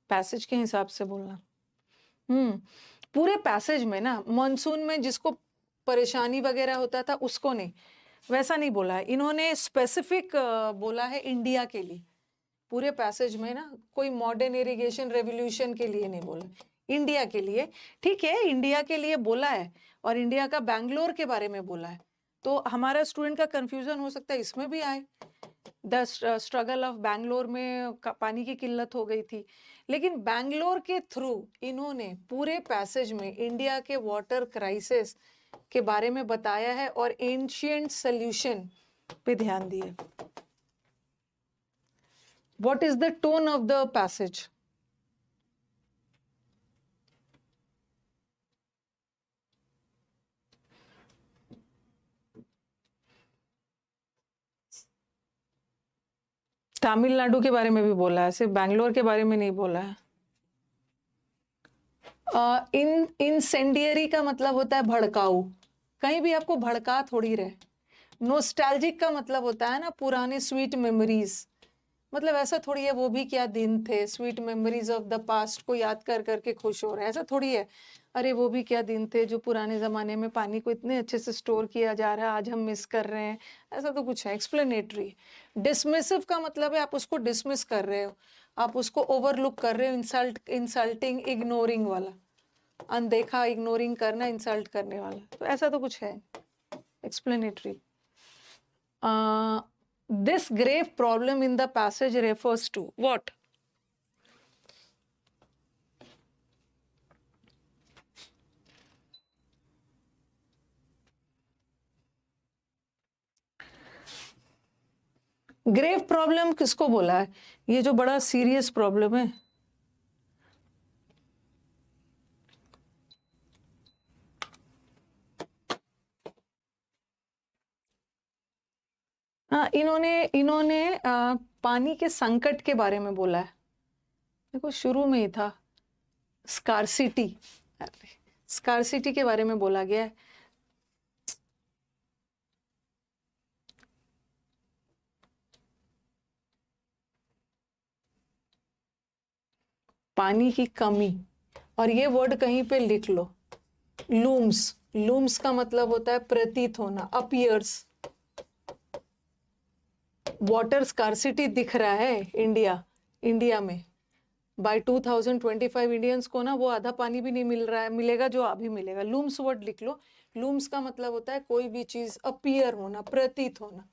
A: Passage के हिसाब से बोलना। पूरे पैसेज में ना मॉनसून में जिसको परेशानी वगैरह होता था उसको नहीं, वैसा नहीं बोला है इन्होंने, स्पेसिफिक बोला है इंडिया के लिए। पूरे पैसेज में ना कोई मॉडर्न इरिगेशन रेवोल्यूशन के लिए नहीं बोला, इंडिया के लिए। ठीक है, इंडिया के लिए बोला है और इंडिया का बैंगलोर के बारे में बोला है, तो हमारा स्टूडेंट का कंफ्यूजन हो सकता है इसमें भी आए। द स्ट्रगल ऑफ बैंगलोर में पानी की किल्लत हो गई थी, लेकिन बैंगलोर के थ्रू इन्होंने पूरे पैसेज में इंडिया के वाटर क्राइसिस के बारे में बताया है और एंशिएंट सॉल्यूशन पे ध्यान दिया। What is the tone of the passage? Tamil Nadu के बारे में भी बोला है, सिर्फ बैंगलोर के बारे में नहीं बोला है। इंसेंडियरी का मतलब होता है भड़काऊ, कहीं भी आपको भड़का थोड़ी रहे। नोस्टैल्जिक का मतलब होता है ना पुराने स्वीट मेमोरीज, मतलब ऐसा थोड़ी है वो भी क्या दिन थे, sweet memories of the past को याद कर करके खुश हो रहे हैं, ऐसा थोड़ी है अरे वो भी क्या दिन थे जो पुराने जमाने में पानी को इतने अच्छे से स्टोर किया जा रहा है, आज हम मिस कर रहे हैं, ऐसा तो कुछ है। एक्सप्लेनेटरी। डिसमिसिव का मतलब है आप उसको डिसमिस कर रहे हो, आप उसको ओवरलुक कर रहे हो, इंसल्टिंग, इग्नोरिंग वाला, अनदेखा, इग्नोरिंग करना, इंसल्ट करने वाला, तो ऐसा तो कुछ है। Explanatory. This grave problem in the passage refers to what? Grave problem किसको बोला है? ये जो बड़ा सीरियस प्रॉब्लम है, हाँ, इन्होंने पानी के संकट के बारे में बोला है। देखो शुरू में ही था स्कार्सिटी, स्कार्सिटी के बारे में बोला गया है। पानी की कमी, और ये वर्ड कहीं पे लिख लो, लूम्स। लूम्स का मतलब होता है प्रतीत होना, अपीयर्स। वाटर स्कार्सिटी दिख रहा है इंडिया में। बाय 2025 इंडियंस को ना वो आधा पानी भी नहीं मिल रहा है, मिलेगा जो अभी मिलेगा। लूम्स वर्ड लिख लो। लूम्स का मतलब होता है कोई भी चीज अपीयर होना, प्रतीत होना,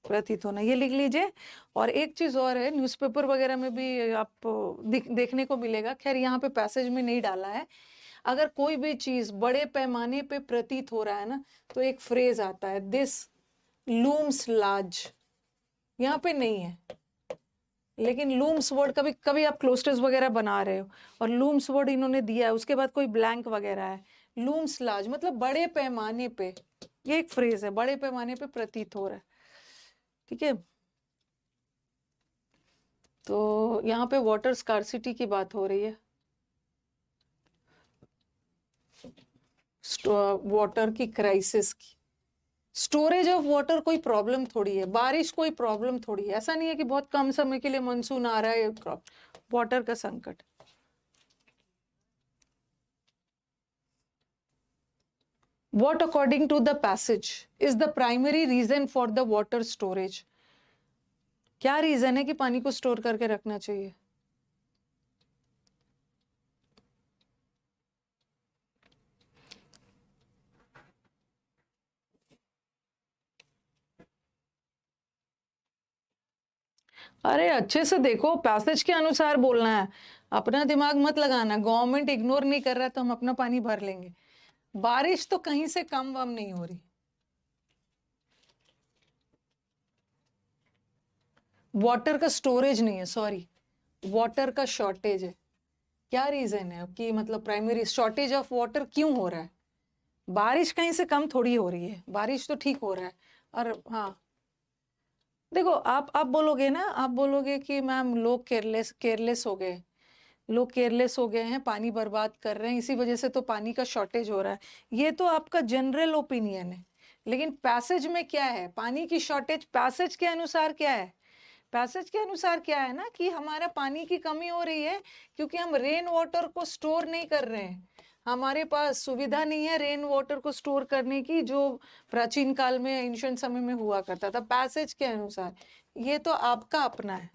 A: प्रतीत होना, ये लिख लीजिए। और एक चीज और है, न्यूज़पेपर वगैरह में भी आप देखने को मिलेगा, खैर यहाँ पे पैसेज में नहीं डाला है। अगर कोई भी चीज बड़े पैमाने पे प्रतीत हो रहा है ना, तो एक फ्रेज आता है, दिस लूम्स लार्ज। यहाँ पे नहीं है, लेकिन लूम्स वर्ड कभी कभी आप क्लोस्टर्स वगैरह बना रहे हो और लूम्स वर्ड इन्होंने दिया है, उसके बाद कोई ब्लैंक वगैरह है, लूम्स लार्ज मतलब बड़े पैमाने पे, ये एक फ्रेज है, बड़े पैमाने पे प्रतीत हो रहा है। ठीक है, तो यहाँ पे वाटर स्कार्सिटी की बात हो रही है, वाटर की क्राइसिस की। स्टोरेज ऑफ वाटर कोई प्रॉब्लम थोड़ी है, बारिश कोई प्रॉब्लम थोड़ी है, ऐसा नहीं है कि बहुत कम समय के लिए मानसून आ रहा है, वाटर का संकट। What according to the passage is the primary reason for the water storage? क्या रीजन है कि पानी को स्टोर करके रखना चाहिए? अरे अच्छे से देखो, पैसेज के अनुसार बोलना है, अपना दिमाग मत लगाना। गवर्नमेंट इग्नोर नहीं कर रहा तो हम अपना पानी भर लेंगे। बारिश तो कहीं से कम वम नहीं हो रही। वाटर का स्टोरेज नहीं है, सॉरी, वाटर का शॉर्टेज है। क्या रीजन है कि मतलब प्राइमरी शॉर्टेज ऑफ वाटर क्यों हो रहा है? बारिश कहीं से कम थोड़ी हो रही है, बारिश तो ठीक हो रहा है। और हाँ देखो, आप बोलोगे ना, आप बोलोगे कि मैम लोग केयरलेस हो गए, लोग केयरलेस हो गए हैं, पानी बर्बाद कर रहे हैं, इसी वजह से तो पानी का शॉर्टेज हो रहा है। ये तो आपका जनरल ओपिनियन है, लेकिन पैसेज में क्या है? पानी की शॉर्टेज पैसेज के अनुसार क्या है? पैसेज के अनुसार क्या है ना कि हमारा पानी की कमी हो रही है क्योंकि हम रेन वाटर को स्टोर नहीं कर रहे हैं। हमारे पास सुविधा नहीं है रेन वाटर को स्टोर करने की, जो प्राचीन काल में एंशिएंट समय में हुआ करता था। पैसेज के अनुसार, ये तो आपका अपना है,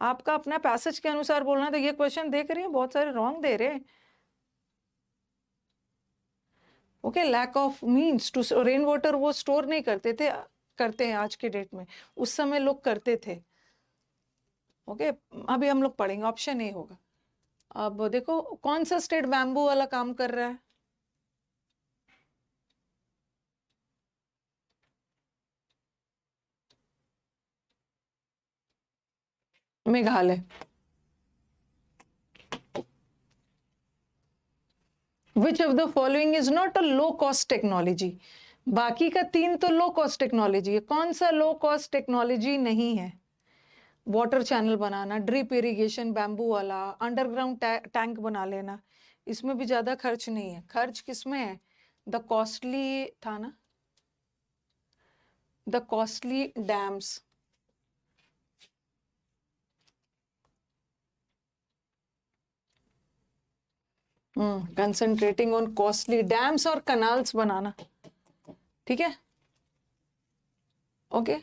A: आपका अपना पैसेज के अनुसार बोलना। तो ये क्वेश्चन देख रही है बहुत सारे रॉन्ग दे रहे हैं। Okay, lack of means to rain water वो स्टोर नहीं करते थे, करते हैं आज के डेट में, उस समय लोग करते थे। ओके, अभी हम लोग पढ़ेंगे, ऑप्शन ए होगा। अब देखो कौन सा स्टेट बैम्बू वाला काम कर रहा है? Meghalaya. Which of the following is not a low cost technology? बाकी का 3 तो लो कॉस्ट टेक्नोलॉजी है, कौन सा लो कॉस्ट टेक्नोलॉजी नहीं है? वाटर चैनल बनाना, ड्रिप इरिगेशन, बैम्बू वाला, अंडरग्राउंड टैंक बना लेना, इसमें भी ज्यादा खर्च नहीं है। खर्च किसमें है? द कॉस्टली था ना, the costly dams. Concentrating on costly dams और कनाल्स बनाना, ठीक है। ओके,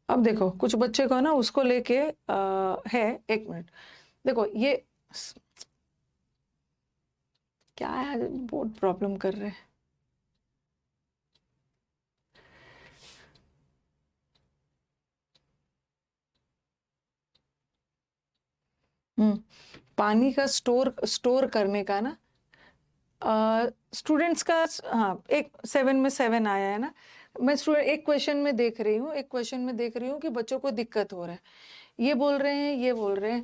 A: अब देखो कुछ बच्चे को ना उसको लेके है, एक मिनट देखो, ये क्या है, बहुत प्रॉब्लम कर रहे हैं। पानी का स्टोर करने का ना, स्टूडेंट्स का, हाँ, एक 7 में 7 आया है ना। मैं स्टूडेंट एक क्वेश्चन में देख रही हूँ, एक क्वेश्चन में देख रही हूँ कि बच्चों को दिक्कत हो रहा है, ये बोल रहे हैं, ये बोल रहे हैं।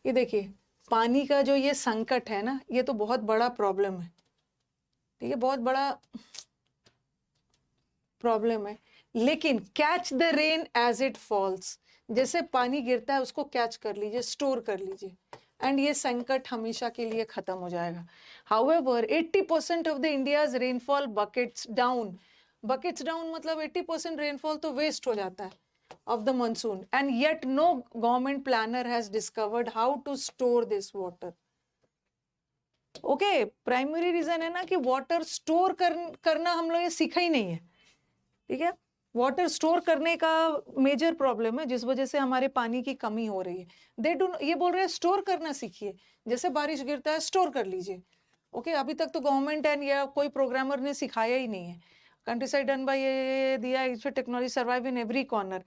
A: ये देखिए, पानी का जो ये संकट है ना, ये तो बहुत बड़ा प्रॉब्लम है, ठीक है, बहुत बड़ा प्रॉब्लम है। लेकिन catch the rain as it falls, जैसे पानी गिरता है उसको कैच कर लीजिए, स्टोर कर लीजिए, एंड ये संकट हमेशा के लिए खत्म हो जाएगा। However 80% of the India's rainfall buckets down, buckets down मतलब 80% रेनफॉल तो वेस्ट हो जाता है of the monsoon, and yet no government planner has discovered how to store this water. Okay, primary reason है ना कि वाटर स्टोर करना हम लोग ये सीखा ही नहीं है, ठीक है। वाटर स्टोर करने का मेजर प्रॉब्लम है जिस वजह से हमारे पानी की कमी हो रही है। ये बोल रहे हैं स्टोर करना सीखिए, जैसे बारिश गिरता है स्टोर कर लीजिए। ओके, अभी तक तो गवर्नमेंट एंड या कोई प्रोग्रामर ने सिखाया ही नहीं है। कंट्री साइड डन बाय ये दिया, इसमें technology survive in every corner,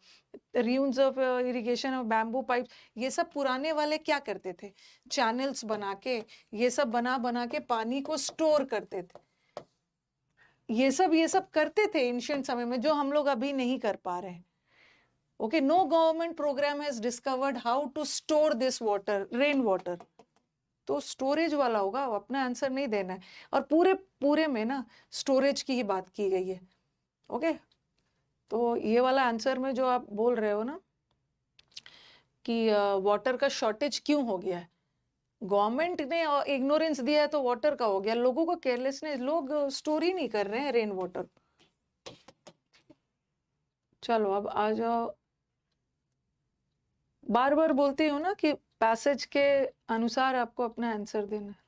A: reuse of irrigation of bamboo pipe, ये सब पुराने वाले क्या करते थे? चैनल्स बना के, ये सब बना बना के पानी को स्टोर करते थे। ये सब करते थे एंशिएंट समय में, जो हम लोग अभी नहीं कर पा रहे हैं। Okay, no government program has discovered how to store this water, rain water. तो स्टोरेज वाला होगा, अपना आंसर नहीं देना है। और पूरे पूरे में ना स्टोरेज की ही बात की गई है। ओके, तो ये वाला आंसर में जो आप बोल रहे हो ना कि वाटर का शॉर्टेज क्यों हो गया है, गवर्नमेंट ने इग्नोरेंस दिया है तो वाटर का हो गया, लोगों को केयरलेसनेस, लोग स्टोर ही नहीं कर रहे हैं रेन वाटर। चलो अब आ जाओ, बार बार बोलती हूँ ना कि पैसेज के अनुसार आपको अपना आंसर देना है।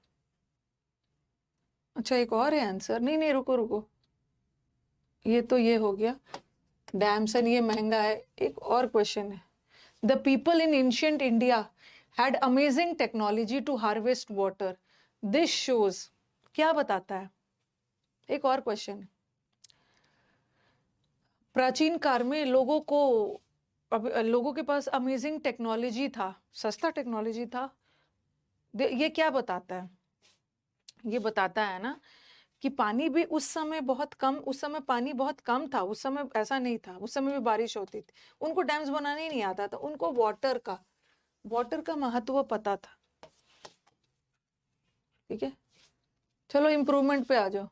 A: अच्छा एक और है आंसर, नहीं नहीं रुको रुको, ये तो ये हो गया डैम सन, ये महंगा है। एक और क्वेश्चन है, the people in ancient India had amazing technology to harvest water, this shows, क्या बताता है? एक और क्वेश्चन है, प्राचीन काल में लोगों के पास अमेजिंग टेक्नोलॉजी था, सस्ता टेक्नोलॉजी था, ये क्या बताता है? ये बताता है ना कि पानी भी उस समय बहुत कम, उस समय पानी बहुत कम था, उस समय ऐसा नहीं था, उस समय भी बारिश होती थी, उनको डैम्स बनाने ही नहीं आता था, उनको वाटर का महत्व पता था। ठीक है, चलो इम्प्रूवमेंट पे आ जाओ।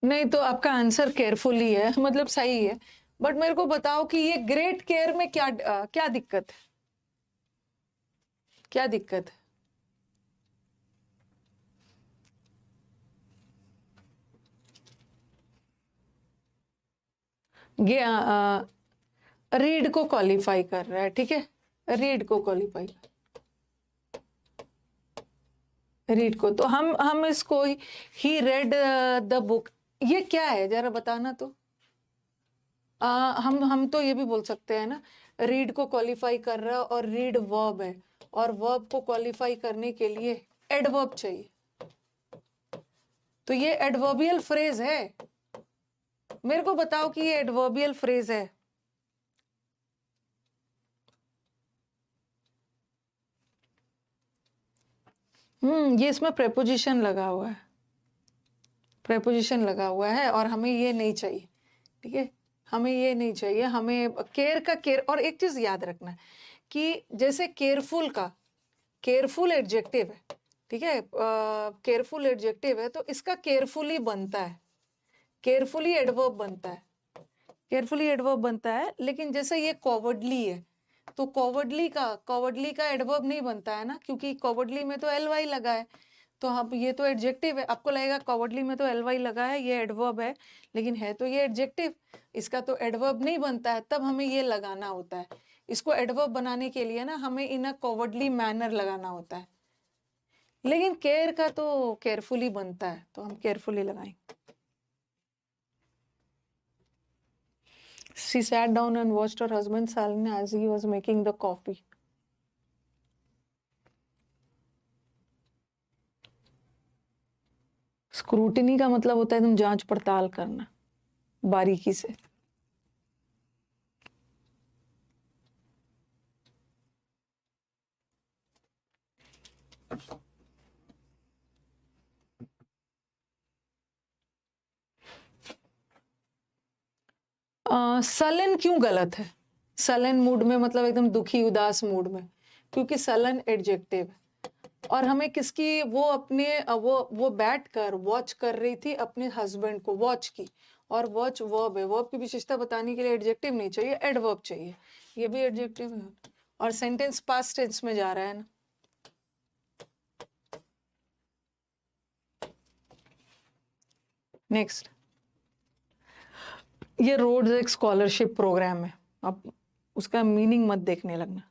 A: नहीं तो आपका आंसर केयरफुली है, मतलब सही है, बट मेरे को बताओ कि ये ग्रेट केयर में क्या दिक्कत है, क्या दिक्कत है? रीड को क्वालिफाई कर रहा है, ठीक है, रीड को क्वालिफाई, रीड को, तो हम इसको ही रेड द बुक, ये क्या है जरा बताना तो। हम तो ये भी बोल सकते हैं ना, रीड को क्वालिफाई कर रहा है और रीड वर्ब है, और वर्ब को क्वालिफाई करने के लिए एडवर्ब चाहिए, तो ये एडवर्बियल फ्रेज है, मेरे को बताओ कि ये एडवर्बियल फ्रेज है। ये इसमें प्रेपोजिशन लगा हुआ है, प्रेपोजिशन लगा हुआ है, और हमें ये नहीं चाहिए, ठीक है, हमें ये नहीं चाहिए, हमें केयर का केयर। और एक चीज याद रखना कि जैसे केयरफुल एडजेक्टिव है, ठीक है, केयरफुल एडजेक्टिव है, तो इसका केयरफुली बनता है, केयरफुली एडवर्ब बनता है, केयरफुली एडवर्ब बनता है, लेकिन जैसे ये कॉवर्डली है, तो कॉवर्डली का एडवर्ब नहीं बनता है ना, क्योंकि कॉवर्डली में तो एल वाई लगा है, तो अब ये तो एडजेक्टिव है, आपको लगेगा कॉवर्डली में तो एल वाई लगा है, ये एडवर्ब है, लेकिन है तो ये एडजेक्टिव, इसका तो एडवर्ब नहीं बनता है, तब हमें ये लगाना होता है, इसको एडवर्ब बनाने के लिए ना हमें इन अ कॉवर्डली मैनर लगाना होता है, लेकिन केयर का तो केयरफुली बनता है, तो हम केयरफुली लगाएंगे। She sat down and watched her husband Salin as he was making the coffee. Scrutiny का मतलब होता है तुम जांच पड़ताल करना बारीकी से। सलन क्यों गलत है? सलन मूड में मतलब एकदम दुखी उदास मूड में, क्योंकि सलन एडजेक्टिव है, और हमें किसकी, वो अपने वो बैठ कर वॉच कर रही थी अपने हस्बैंड को, वॉच की, और वॉच वर्ब है, वर्ब की विशेषता बताने के लिए एडजेक्टिव नहीं चाहिए, एडवर्ब चाहिए, ये भी एडजेक्टिव है, और सेंटेंस पास्ट टेंस में जा रहा है ना। नेक्स्ट, ये रोड्स एक स्कॉलरशिप प्रोग्राम है, अब उसका मीनिंग मत देखने लगना।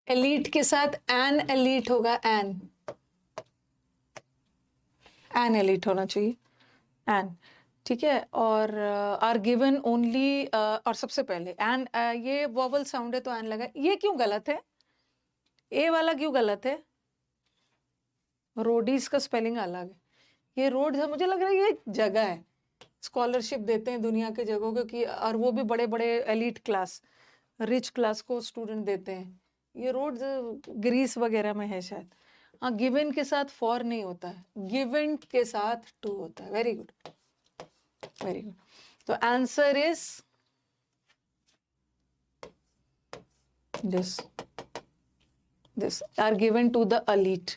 A: एलीट के साथ एन एलीट होगा, एन एलीट होना चाहिए, एन, ठीक है, और आर गिवन ओनली, और सबसे पहले एन, ये वॉवल साउंड है तो एन लगा, ये क्यों गलत है? ए वाला क्यों गलत है? रोडीज का स्पेलिंग अलग है, ये रोड है, मुझे लग रहा है ये जगह है, स्कॉलरशिप देते हैं दुनिया के जगहों को, कि और वो भी बड़े बड़े एलीट क्लास, रिच क्लास को स्टूडेंट देते हैं। ये रोड ग्रीस वगैरह में है शायद। हाँ, गिवन के साथ फॉर नहीं होता है, गिवन के साथ टू होता है। Very good, very good. तो answer is this are given to the elite.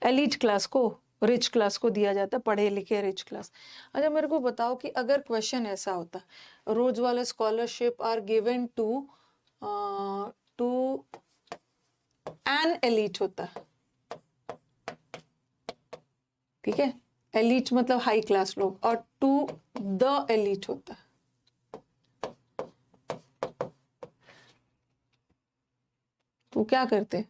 A: Elite class को, रिच क्लास को दिया जाता है, पढ़े लिखे रिच क्लास। अच्छा मेरे को बताओ कि अगर क्वेश्चन ऐसा होता, रोज वाला scholarship are given to an elite होता, ठीक है, एलीट मतलब हाई क्लास लोग, और टू द एलीट होता, तो क्या करते?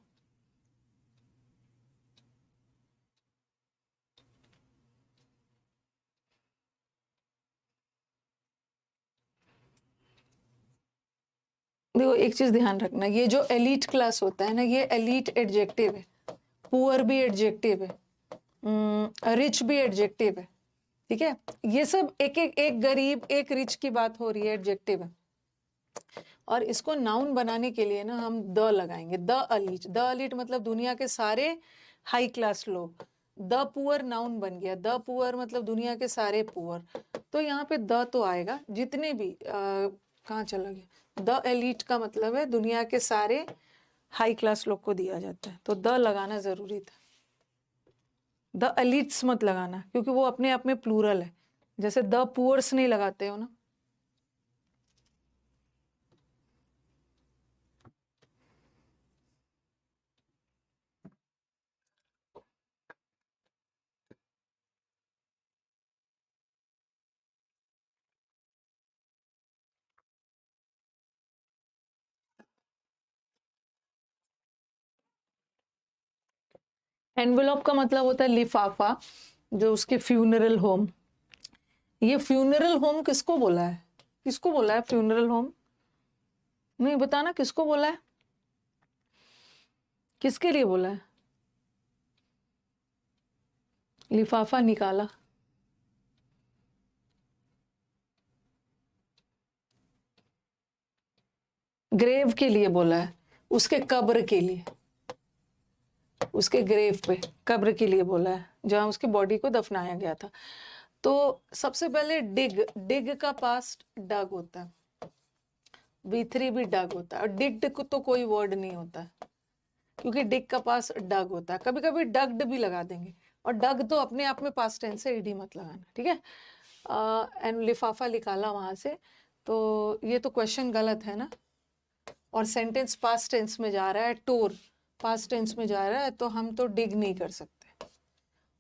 A: देखो एक चीज ध्यान रखना, ये जो एलीट क्लास होता है ना, ये एलीट एडजेक्टिव है, पुअर भी एडजेक्टिव है, रिच भी एडजेक्टिव है, ठीक है। ये सब एक गरीब एक रिच की बात हो रही है, एडजेक्टिव है। और इसको नाउन बनाने के लिए ना हम द लगाएंगे, द अलीट। द अलीट मतलब दुनिया के सारे हाई क्लास लोग। द पुअर नाउन बन गया, द पुअर मतलब दुनिया के सारे पुअर। तो यहाँ पे द तो आएगा, जितने भी कहाँ चला गया, द एलीट का मतलब है दुनिया के सारे हाई क्लास लोग को दिया जाता है, तो द लगाना जरूरी था। द एलिट्स मत लगाना, क्योंकि वो अपने आप में प्लूरल है, जैसे द पुअर्स नहीं लगाते हो ना। एनवेलप का मतलब होता है लिफाफा, जो उसके फ्यूनरल होम। ये फ्यूनरल होम किसको बोला है, किसको बोला है फ्यूनरल होम? नहीं बताना किसको बोला है, किसके लिए बोला है? लिफाफा निकाला, ग्रेव के लिए बोला है, उसके कब्र के लिए, उसके ग्रेव पे कब्र के लिए बोला है, जहां उसकी बॉडी को दफनाया गया था। तो सबसे पहले डिग, डिग का पास्ट डग होता है, V3 भी डग होता है, और डिग्ड को तो कोई वर्ड नहीं होता है, क्योंकि डिग का पास डग होता है। कभी कभी डग्ड भी लगा देंगे, और डग तो अपने आप में पास्ट टेंस है, ईडी मत लगाना, ठीक है। एंड लिफाफा निकाला वहां से, तो ये तो क्वेश्चन गलत है ना, और सेंटेंस पास्ट टेंस में जा रहा है, टूर पास्ट टेंस में जा रहा है, तो हम तो डिग नहीं कर सकते।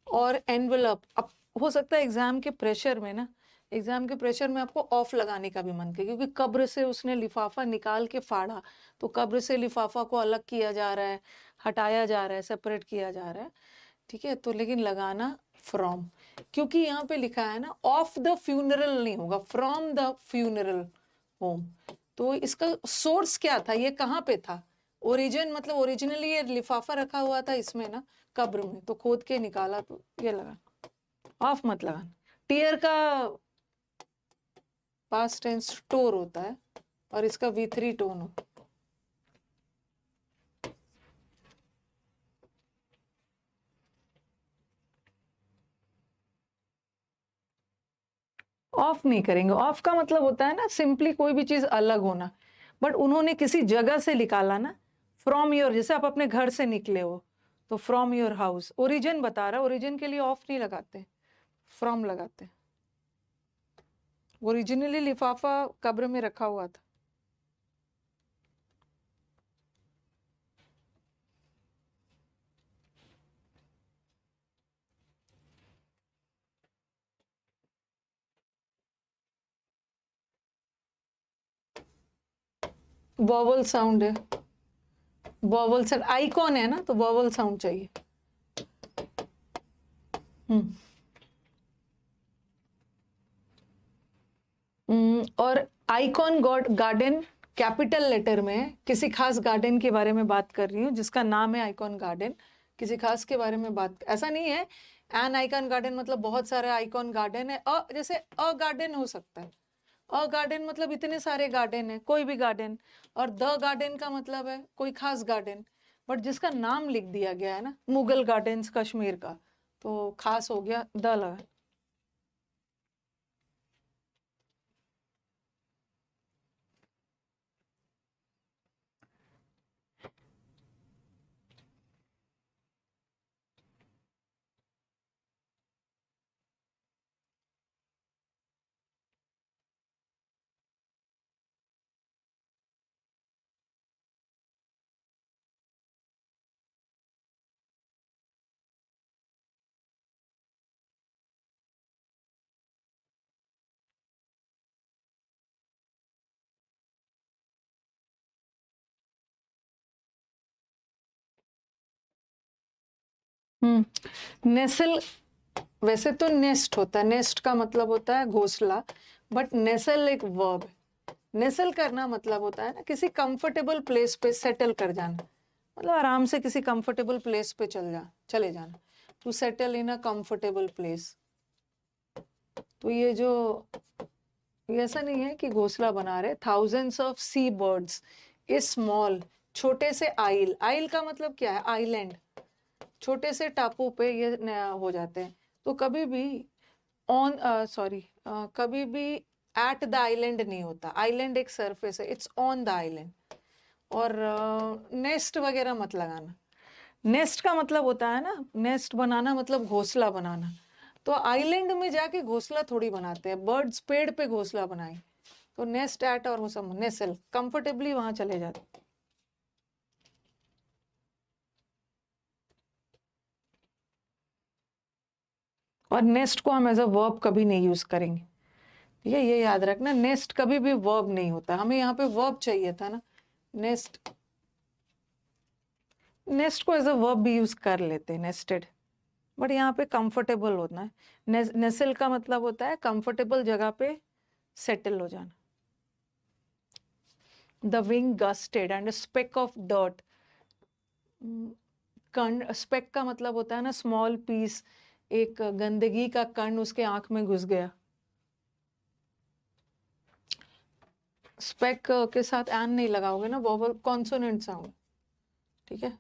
A: और एनवेलप, अब हो सकता है एग्जाम के प्रेशर में ना, एग्जाम के प्रेशर में आपको ऑफ लगाने का भी मन करे, क्योंकि कब्र से उसने लिफाफा निकाल के फाड़ा, तो कब्र से लिफाफा को अलग किया जा रहा है, हटाया जा रहा है, सेपरेट किया जा रहा है, ठीक है। तो लेकिन लगाना फ्रॉम, क्योंकि यहाँ पे लिखा है ना ऑफ द फ्यूनरल नहीं होगा, फ्रॉम द फ्यूनरल होम। तो इसका सोर्स क्या था, ये कहाँ पे था, ओरिजिन मतलब ओरिजिनली ये लिफाफा रखा हुआ था इसमें ना, कब्र में, तो खोद के निकाला, तो ये लगा। ऑफ मत लगाना। टीयर का पास्ट टेंस टोर होता है, और इसका V3 टोन होता है। ऑफ नहीं करेंगे, ऑफ का मतलब होता है ना सिंपली कोई भी चीज अलग होना, बट उन्होंने किसी जगह से निकाला ना, फ्रॉम योर, जैसे आप अपने घर से निकले हो, तो फ्रॉम योर हाउस, ओरिजिन बता रहा, ओरिजिन के लिए ऑफ नहीं लगाते, फ्रॉम लगाते। ओरिजिनली लिफाफा कब्र में रखा हुआ था। वॉवल साउंड है, वॉवल साउंड आइकॉन है ना, तो वॉवल साउंड चाहिए। और आइकॉन गार्डन कैपिटल लेटर में है, किसी खास गार्डन के बारे में बात कर रही हूँ जिसका नाम है आइकॉन गार्डन, किसी खास के बारे में बात, ऐसा नहीं है एन आइकॉन गार्डन मतलब बहुत सारे आइकॉन गार्डन है, जैसे अ गार्डन हो सकता है, अ गार्डन मतलब इतने सारे गार्डन है, कोई भी गार्डन, और द गार्डन का मतलब है कोई खास गार्डन, बट जिसका नाम लिख दिया गया है ना, मुगल गार्डन्स कश्मीर का, तो खास हो गया, द लगा। नेसल, वैसे तो नेस्ट होता है, नेस्ट का मतलब होता है घोंसला, बट नेसल एक वर्ब है। नेसल करना मतलब होता है ना किसी कंफर्टेबल प्लेस पे सेटल कर जाना, मतलब आराम से किसी कंफर्टेबल प्लेस पे चले जाना, to settle in a comfortable place. तो ये ऐसा नहीं है कि घोंसला बना रहे। Thousands of sea birds is small, छोटे से आइल, आइल का मतलब क्या है, आइलैंड, छोटे से टापू पे ये हो जाते हैं। तो कभी भी ऑन, सॉरी, कभी भी एट द आइलैंड नहीं होता, आइलैंड एक सरफेस है, इट्स ऑन द आइलैंड। और नेस्ट वगैरह मत लगाना, नेस्ट का मतलब होता है ना, नेस्ट बनाना मतलब घोंसला बनाना, तो आइलैंड में जाके घोंसला थोड़ी बनाते हैं, बर्ड्स पेड़ पे घोंसला बनाए, तो नेस्ट एट और वो सब नेसल, कंफर्टेबली वहां चले जाते। और नेस्ट को हम एज अ वर्ब कभी नहीं यूज करेंगे, ठीक है, ये याद रखना, नेस्ट कभी भी वर्ब नहीं होता, हमें यहाँ पे वर्ब चाहिए था ना, नेस्ट, नेस्ट को एज अ वर्ब भी यूज कर लेते हैं, नेस्टेड, बट यहाँ पे कंफर्टेबल होना है। नेसल का मतलब होता है कंफर्टेबल जगह पे सेटल हो जाना। The wind gusted and speck of dirt, कण, स्पेक का मतलब होता है ना स्मॉल पीस, एक गंदगी का कण उसके आंख में घुस गया। स्पेक के साथ एन नहीं लगाओगे ना, वोवल कॉन्सोनेंट साउंड, ठीक है।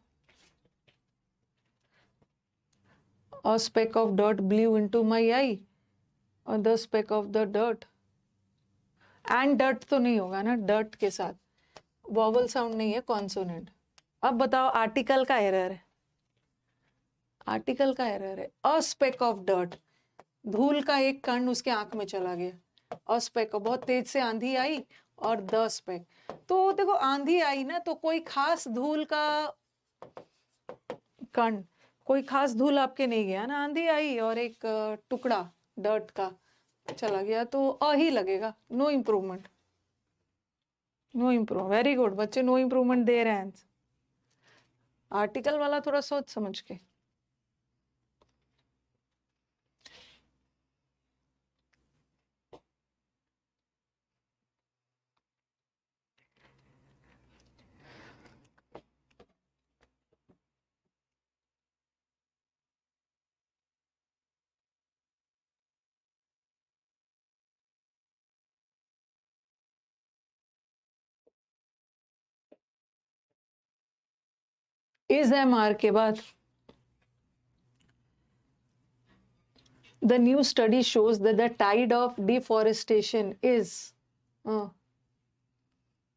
A: A speck of dirt blew into my eye, और the speck of the dirt, and dirt तो नहीं होगा ना, dirt के साथ वॉवल साउंड नहीं है, कॉन्सोनेंट। अब बताओ आर्टिकल का एरर है, आर्टिकल का एरर है। अ स्पेक ऑफ डर्ट, धूल का एक कण उसके आंख में चला गया, अ स्पेक, बहुत तेज से आंधी आई, और द स्पेक, तो देखो आंधी आई ना, तो कोई खास धूल का कण, कोई खास धूल आपके नहीं गया ना, आंधी आई और एक टुकड़ा डर्ट का चला गया, तो अ ही लगेगा, no improvement, no improve, very good बच्चे, नो इम्प्रूवमेंट दे रहे हैं। आर्टिकल वाला थोड़ा सोच समझ के। इज एम आर के बाद the new study shows that the tide of deforestation is,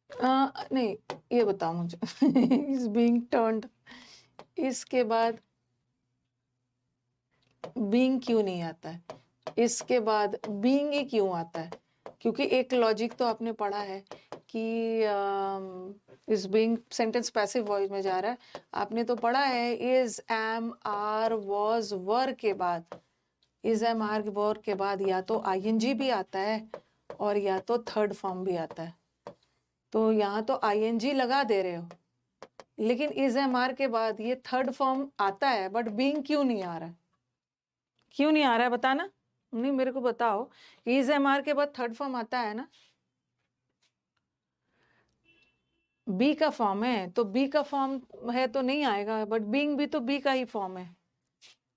A: नहीं, ये बताओ मुझे is being turned, इसके बाद being क्यों नहीं आता है, इसके बाद being ही क्यों आता है, क्योंकि एक लॉजिक तो आपने पढ़ा है कि इस बीइंग सेंटेंस पैसिव वॉइस में जा रहा है, आपने तो पढ़ा है is am are was were के बाद, इज एम आर वर के बाद या तो आईएनजी भी आता है और या तो थर्ड फॉर्म भी आता है, तो यहाँ तो आईएनजी लगा दे रहे हो, लेकिन इज एम आर के बाद ये थर्ड फॉर्म आता है, बट बीइंग क्यों नहीं आ रहा है, क्यों नहीं आ रहा है बताना, नहीं मेरे को बताओ, इज एम आर के बाद थर्ड फॉर्म आता है ना, बी का फॉर्म है, तो बी का फॉर्म है तो नहीं आएगा, बट बीइंग भी तो बी का ही फॉर्म है,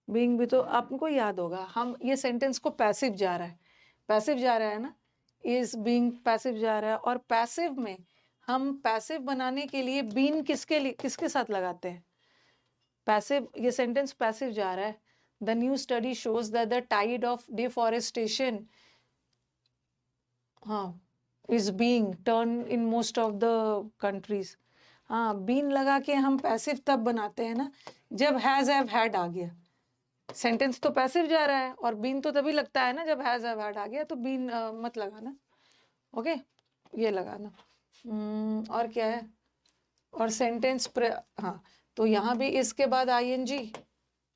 A: बीइंग भी तो आपको याद होगा, हम ये सेंटेंस को पैसिव जा रहा है, पैसिव जा रहा है ना, इज बीइंग पैसिव जा रहा है, और पैसिव में हम पैसिव बनाने के लिए बीन किसके साथ लगाते हैं? पैसिव, ये सेंटेंस पैसिव जा रहा है. The new study shows that the tide of deforestation is being turn in most of the countries. Been लगा के हम पैसिव तब बनाते हैं ना जब हैज हैव हैड आ गया. सेंटेंस तो पैसिव जा रहा है और बीन तो तभी लगता है ना जब हैज हैव हैड आ गया, तो बीन मत लगाना. ओके, ये लगाना. और क्या है? और सेंटेंस तो यहाँ भी इसके बाद आईएनजी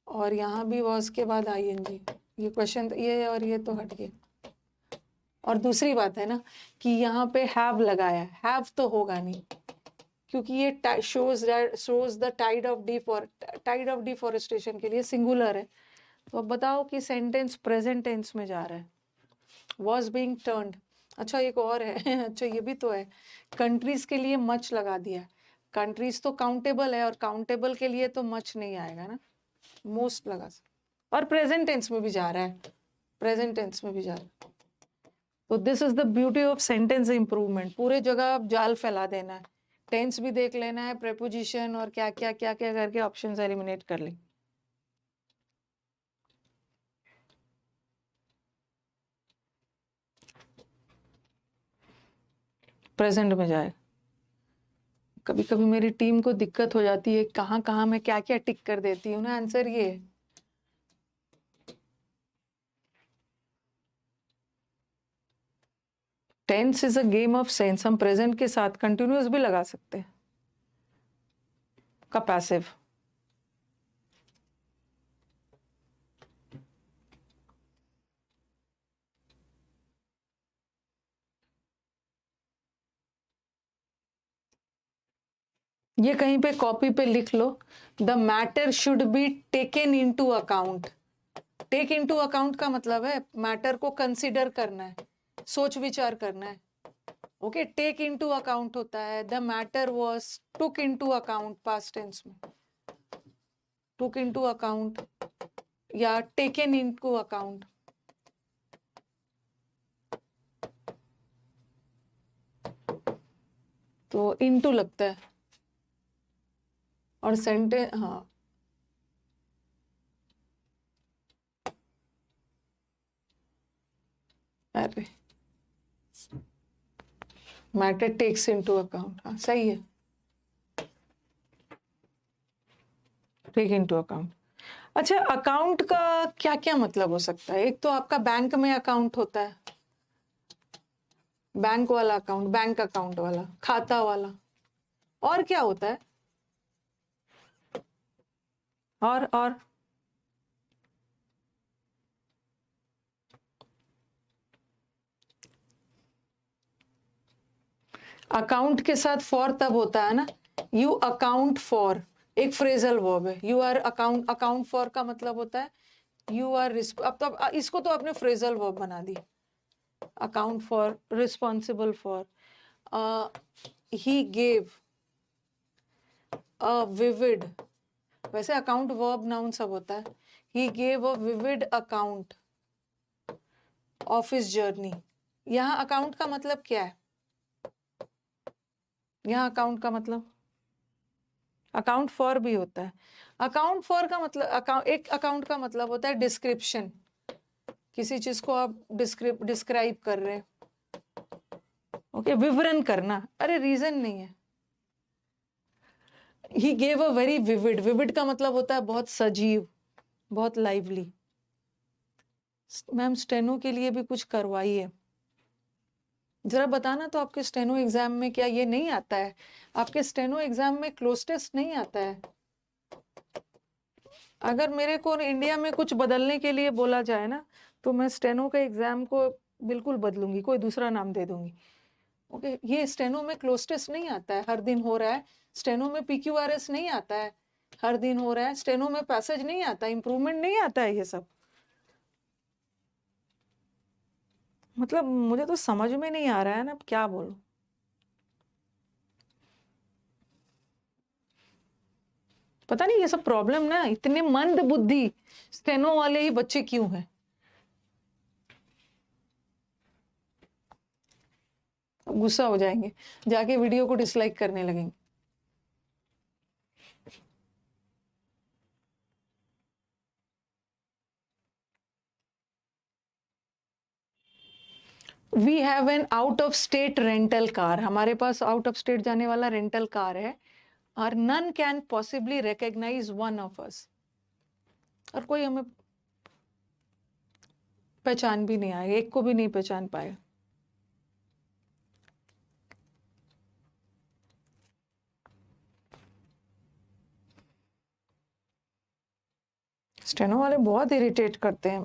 A: और यहाँ भी वॉज के बाद आईएनजी. ये क्वेश्चन ये और ये तो हट गए. और दूसरी बात है ना कि यहाँ पे हैव लगाया, हैव तो होगा नहीं क्योंकि ये shows the tide of deforestation के लिए सिंगुलर है. तो अब बताओ कि सेंटेंस प्रेजेंट टेंस में जा रहा है. Was being turned. अच्छा एक और है अच्छा ये भी तो है, कंट्रीज के लिए मच लगा दिया. कंट्रीज तो काउंटेबल है और काउंटेबल के लिए तो मच नहीं आएगा ना, मोस्ट लगा. और प्रेजेंट टेंस में भी जा रहा है, प्रेजेंट टेंस में भी जा रहा है. तो this is the beauty of sentence improvement. पूरे जगह आप जाल फैला देना है, टेंस भी देख लेना है, प्रेपोजिशन और क्या क्या क्या क्या करके ऑप्शंस एलिमिनेट कर लें. प्रेजेंट में जाए. कभी कभी मेरी टीम को दिक्कत हो जाती है कहाँ कहाँ मैं क्या क्या टिक कर देती हूँ ना. आंसर ये है, tense is a game of sense. हम प्रेजेंट के साथ कंटिन्यूअस भी लगा सकते हैं का पैसिव. ये कहीं पे कॉपी पे लिख लो. The matter should be taken into account. Take into account का मतलब है मैटर को कंसीडर करना है, सोच विचार करना है. ओके, टेक इनटू अकाउंट होता है the matter was took into account past tense में. टुक इनटू अकाउंट या टेकन इनटू अकाउंट. तो इनटू लगता है और सेंटेंस अरे मैटर टेक्स इनटू अकाउंट. सही है, टेक इनटू अकाउंट. अच्छा, अकाउंट का क्या क्या मतलब हो सकता है? एक तो आपका बैंक में अकाउंट होता है, बैंक वाला अकाउंट, बैंक अकाउंट वाला, खाता वाला. और क्या होता है? और अकाउंट के साथ फॉर तब होता है ना, यू अकाउंट फॉर. एक फ्रेजल वर्ब है, you are account. Account for का मतलब होता है यू आर. अब तो इसको तो आपने फ्रेजल वर्ब बना दी. Account for, responsible for. He gave a vivid. वैसे अकाउंट वर्ब नाउन सब होता है. He gave a vivid account of his journey. यहाँ अकाउंट का मतलब क्या है? यहाँ अकाउंट का मतलब अकाउंट फॉर भी होता है. अकाउंट फॉर का मतलब एक अकाउंट का मतलब होता है डिस्क्रिप्शन. किसी चीज को आप डिस्क्राइब कर रहे हैं. ओके, विवरण करना. अरे रीजन नहीं है. He gave a very vivid. Vivid का मतलब होता है बहुत सजीव, बहुत लाइवली. मैम स्टेनो के लिए भी कुछ करवाइए जरा. बताना तो आपके स्टेनो एग्जाम में क्या ये नहीं आता है? आपके स्टेनो एग्जाम में क्लोज टेस्ट नहीं आता है? अगर मेरे को इंडिया में कुछ बदलने के लिए बोला जाए ना तो मैं स्टेनो के एग्जाम को बिल्कुल बदलूंगी, कोई दूसरा नाम दे दूंगी. ओके, ये स्टेनो में क्लोज टेस्ट नहीं आता है, हर दिन हो रहा है. स्टेनो में PQRS नहीं आता है, हर दिन हो रहा है. स्टेनो में पैसेज नहीं आता, इंप्रूवमेंट नहीं आता है. ये सब मतलब मुझे तो समझ में नहीं आ रहा है ना, अब क्या बोलूं. पता नहीं ये सब प्रॉब्लम ना, इतने मंद बुद्धि स्टेनो वाले ही बच्चे क्यों हैं? गुस्सा हो जाएंगे, जाके वीडियो को डिसलाइक करने लगेंगे। We have an out of state rental car, हमारे पास आउट ऑफ स्टेट जाने वाला रेंटल कार है, और none can possibly recognize one of us, और कोई हमें पहचान भी नहीं आएगा, एक को भी नहीं पहचान पाएगा। स्टेनो वाले बहुत इरिटेट करते हैं।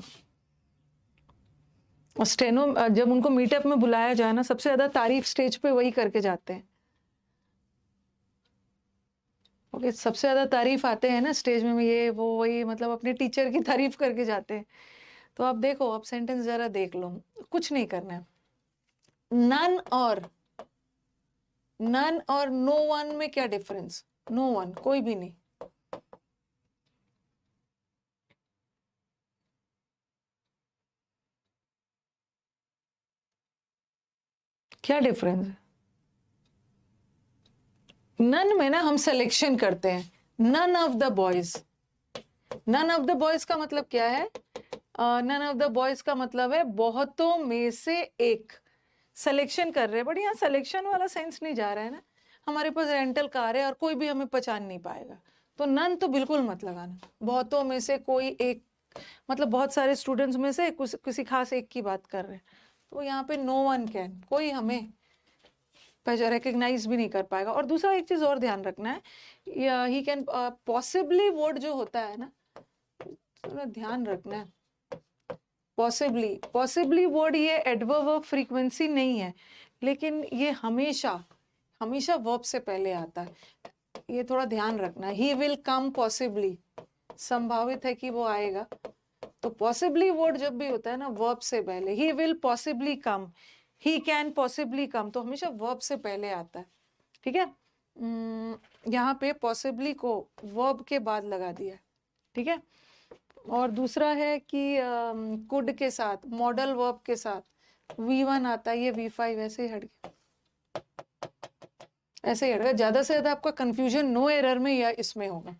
A: और स्टेनो जब उनको मीटअप में बुलाया जाए ना, सबसे ज्यादा तारीफ स्टेज पे वही करके जाते हैं। ओके, सबसे ज्यादा तारीफ आते हैं ना स्टेज में, ये वो वही, मतलब अपने टीचर की तारीफ करके जाते हैं। तो आप देखो, आप सेंटेंस जरा देख लो, कुछ नहीं करना है। नन और नो वन में क्या डिफरेंस? नो वन, कोई भी नहीं। क्या डिफरेंस है? नन में ना हम सिलेक्शन करते हैं, none of the boys. None of the boys का मतलब क्या है? नन ऑफ द बॉयज का मतलब है बहुतों में से एक। सिलेक्शन कर रहे हैं, बट यहाँ सिलेक्शन वाला सेंस नहीं जा रहा है ना। हमारे पास रेंटल कार है और कोई भी हमें पहचान नहीं पाएगा, तो नन तो बिल्कुल मत लगाना। बहुतों में से कोई एक, मतलब बहुत सारे स्टूडेंट्स में से किसी खास एक की बात कर रहे हैं, तो यहाँ पे नो वन कैन, कोई हमें रिकग्नाइज भी नहीं कर पाएगा। और दूसरा एक चीज और ध्यान रखना है, ही कैन पॉसिबली वर्ड जो होता है ना, थोड़ा ध्यान रखना है। पॉसिबली वर्ड ये एडवर्ब ऑफ फ्रीक्वेंसी नहीं है, लेकिन ये हमेशा वर्ब से पहले आता है, ये थोड़ा ध्यान रखना। ही विल कम पॉसिबली, संभावित है कि वो आएगा। तो पॉसिबली वर्ड जब भी होता है ना, वर्ब से पहले। He will possibly come, he can possibly come, तो हमेशा वर्ब से पहले आता है। ठीक है, यहाँ पे पॉसिबली को वर्ब के बाद लगा दिया। ठीक है, और दूसरा है कि कुड के साथ, मॉडल वर्ब के साथ V1 आता है, ये V5 ऐसे ही हट गया, ऐसे ही हट गया। ज्यादा से ज्यादा आपका कंफ्यूजन नो एरर में या इसमें होगा,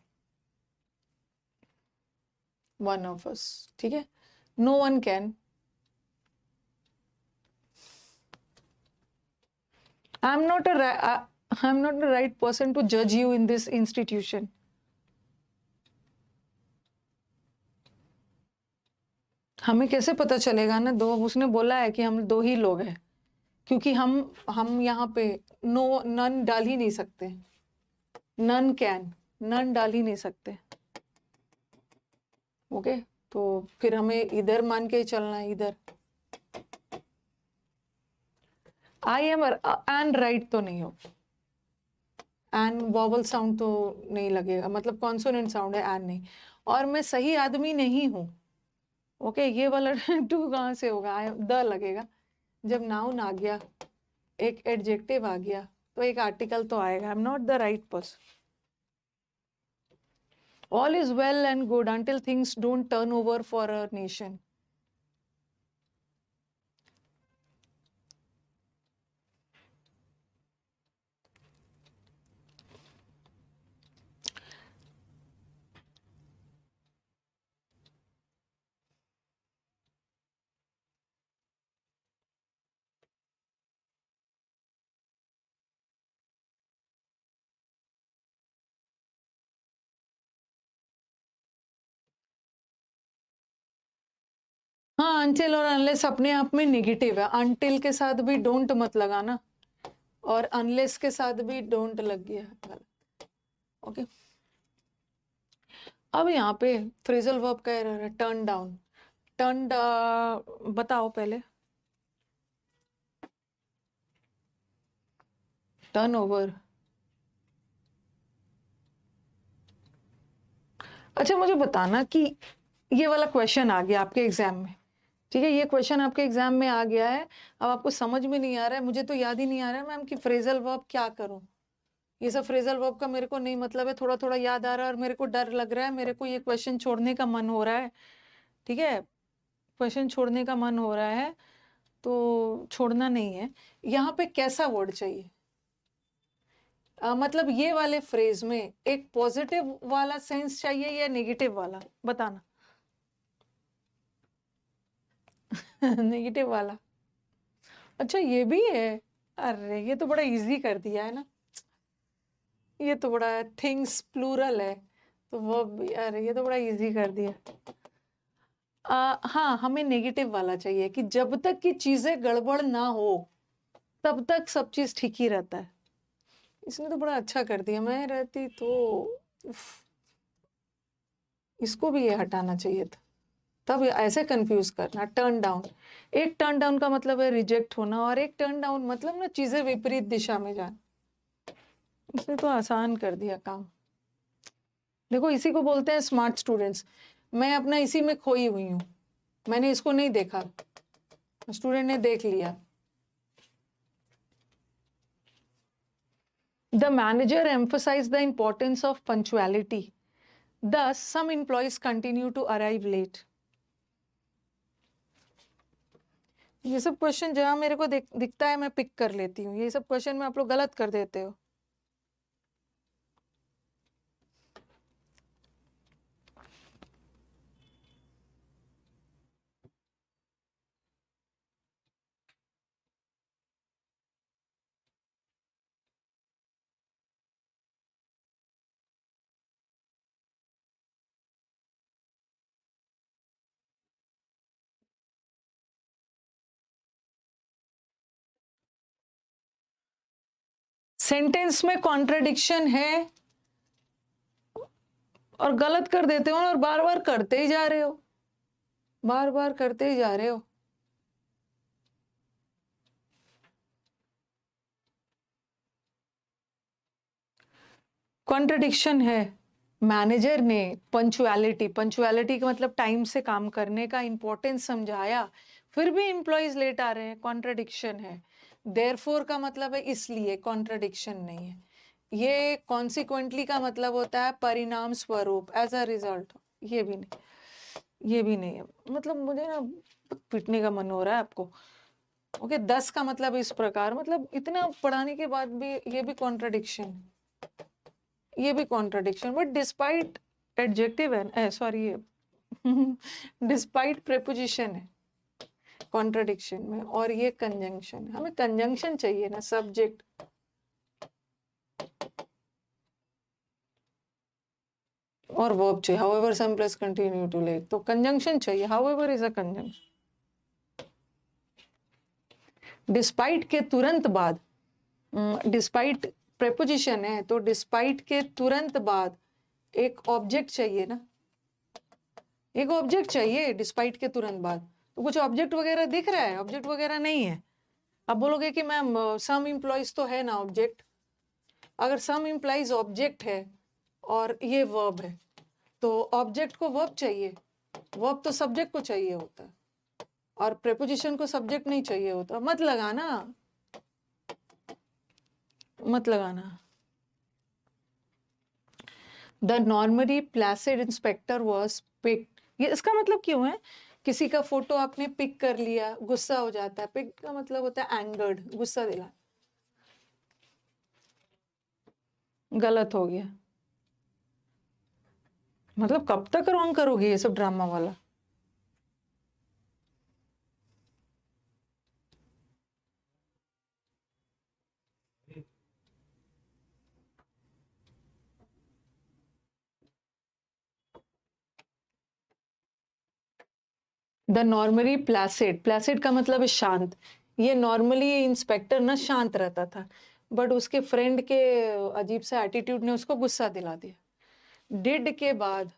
A: वन ऑफ अस। ठीक है, no one can. I am not the right person to जज यू इन दिस इंस्टीट्यूशन। हमें कैसे पता चलेगा ना, दो, उसने बोला है कि हम दो ही लोग हैं, क्योंकि हम यहाँ पे नन डाल ही नहीं सकते, नन कैन, नन डाल ही नहीं सकते। ओके, तो फिर हमें इधर मान के चलना है, इधर। आई एम एन राइट तो नहीं हो, एन वॉवल साउंड तो नहीं लगेगा, मतलब कॉन्सोनेंट साउंड है, एन नहीं। और मैं सही आदमी नहीं हूं। ओके, ये वाला टू कहाँ से होगा? आई द लगेगा। जब नाउन आ गया, एक एडजेक्टिव आ गया, तो एक आर्टिकल तो आएगा। आई am not the right person. All is well and good until things don't turn over for a nation. हाँ, until और unless अपने आप में नेगेटिव है। until के साथ भी don't मत लगाना, और unless के साथ भी don't लग गया। ओके, अब यहाँ पे फ्रेजल वर्ब का एरर है, टर्न डाउन। टर्न, बताओ पहले। Turn over. अच्छा, मुझे बताना कि ये वाला क्वेश्चन आ गया आपके एग्जाम में। ठीक है, ये क्वेश्चन आपके एग्जाम में आ गया है, अब आपको समझ में नहीं आ रहा है, मुझे तो याद ही नहीं आ रहा है मैम कि फ्रेजल वर्ब क्या करूं। ये सब फ्रेजल वर्ब का मेरे को नहीं मतलब है, थोड़ा थोड़ा याद आ रहा है और मेरे को डर लग रहा है, मेरे को ये क्वेश्चन छोड़ने का मन हो रहा है। ठीक है, क्वेश्चन छोड़ने का मन हो रहा है। तो छोड़ना नहीं है। यहाँ पे कैसा वर्ड चाहिए? मतलब ये वाले फ्रेज में एक पॉजिटिव वाला सेंस चाहिए या नेगेटिव वाला, बताना। नेगेटिव वाला। अच्छा ये भी है। अरे ये तो बड़ा इजी कर दिया है ना, ये तो बड़ा, थिंग्स प्लूरल है तो वो भी, अरे ये तो बड़ा इजी कर दिया। हाँ, हमें नेगेटिव वाला चाहिए कि जब तक की चीजें गड़बड़ ना हो तब तक सब चीज ठीक ही रहता है। इसने तो बड़ा अच्छा कर दिया, मैं रहती तो उफ, इसको भी ये हटाना चाहिए था। तब ऐसे कंफ्यूज करना, टर्न डाउन। एक टर्न डाउन का मतलब है रिजेक्ट होना, और एक टर्न डाउन मतलब ना चीजें विपरीत दिशा में जाना। इसने तो आसान कर दिया काम। देखो इसी को बोलते हैं स्मार्ट स्टूडेंट्स। मैं अपना इसी में खोई हुई हूँ, मैंने इसको नहीं देखा, स्टूडेंट ने देख लिया। The manager emphasized the importance of punctuality. Thus, some employees continue to arrive late. ये सब क्वेश्चन जहां मेरे को दिखता है मैं पिक कर लेती हूँ, ये सब क्वेश्चन में आप लोग गलत कर देते हो। सेंटेंस में कॉन्ट्रडिक्शन है और गलत कर देते हो और बार बार करते ही जा रहे हो, बार बार करते ही जा रहे हो। कॉन्ट्रडिक्शन है। मैनेजर ने पंचुअलिटी, पंचुअलिटी का मतलब टाइम से काम करने का इंपॉर्टेंस समझाया, फिर भी एम्प्लॉयज लेट आ रहे हैं, कॉन्ट्रडिक्शन है। देयरफॉर का मतलब है इसलिए, कॉन्ट्रडिक्शन नहीं है। ये कॉन्सिक्वेंटली का मतलब होता है परिणाम स्वरूप, एज अ रिजल्ट। ये भी नहीं, ये भी नहीं है। मतलब मुझे ना पिटने का मन हो रहा है आपको। ओके 10 का मतलब इस प्रकार, मतलब इतना पढ़ाने के बाद भी ये भी कॉन्ट्रडिक्शन, ये भी कॉन्ट्रडिक्शन। बट डिस्पाइट एडजेक्टिव है, सॉरी ये डिस्पाइट प्रेपोजिशन है कॉन्ट्रडिक्शन में, और ये कंजंक्शन। हमें कंजंक्शन चाहिए ना, सब्जेक्ट और वर्ब चाहिए। However some plus continue to let, तो कंजंक्शन चाहिए, however is a conjunction. Despite के तुरंत बाद, डिस्पाइट प्रेपोजिशन है तो डिस्पाइट के तुरंत बाद एक ऑब्जेक्ट चाहिए ना, एक ऑब्जेक्ट चाहिए डिस्पाइट के तुरंत बाद। तो कुछ ऑब्जेक्ट वगैरह दिख रहा है? ऑब्जेक्ट वगैरह नहीं है। अब बोलोगे कि मैम सम इम्प्लॉइज तो है ना ऑब्जेक्ट। अगर सम इम्प्लॉइज ऑब्जेक्ट है और ये वर्ब है, तो ऑब्जेक्ट को वर्ब चाहिए, वर्ब तो सब्जेक्ट को चाहिए होता है, और प्रेपोजिशन को सब्जेक्ट नहीं चाहिए होता। मत लगाना, मत लगाना। The normally placid inspector was picked, ये इसका मतलब क्यों है? किसी का फोटो आपने पिक कर लिया, गुस्सा हो जाता है। पिक का मतलब होता है एंगर्ड, गुस्सा दिला, गलत हो गया। मतलब कब तक रॉन्ग करोगे ये सब ड्रामा वाला? द नॉर्मली प्लासिड, प्लासिड का मतलब है शांत। ये नॉर्मली इंस्पेक्टर ना शांत रहता था, बट उसके फ्रेंड के अजीब सा एटीट्यूड ने उसको गुस्सा दिला दिया। डिड के बाद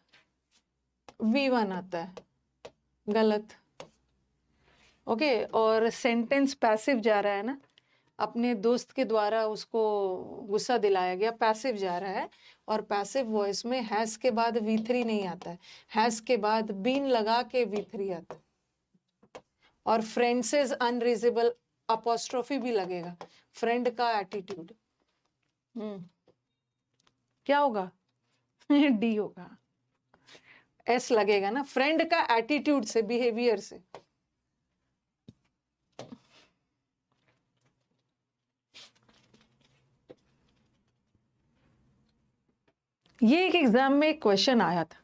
A: V1 आता है, गलत। ओके और सेंटेंस पैसिव जा रहा है ना, अपने दोस्त के द्वारा उसको गुस्सा दिलाया गया, पैसिव जा रहा है। और पैसिव वॉइस में हैज के बाद V3 नहीं आता है, हैज के बाद बीन लगा के V3 आता है। और फ्रेंड से अनरीजनेबल अपोस्ट्रोफी भी लगेगा, फ्रेंड का एटीट्यूड। क्या होगा? डी होगा। एस लगेगा ना, फ्रेंड का एटीट्यूड से, बिहेवियर से। ये एक एग्जाम में एक क्वेश्चन आया था,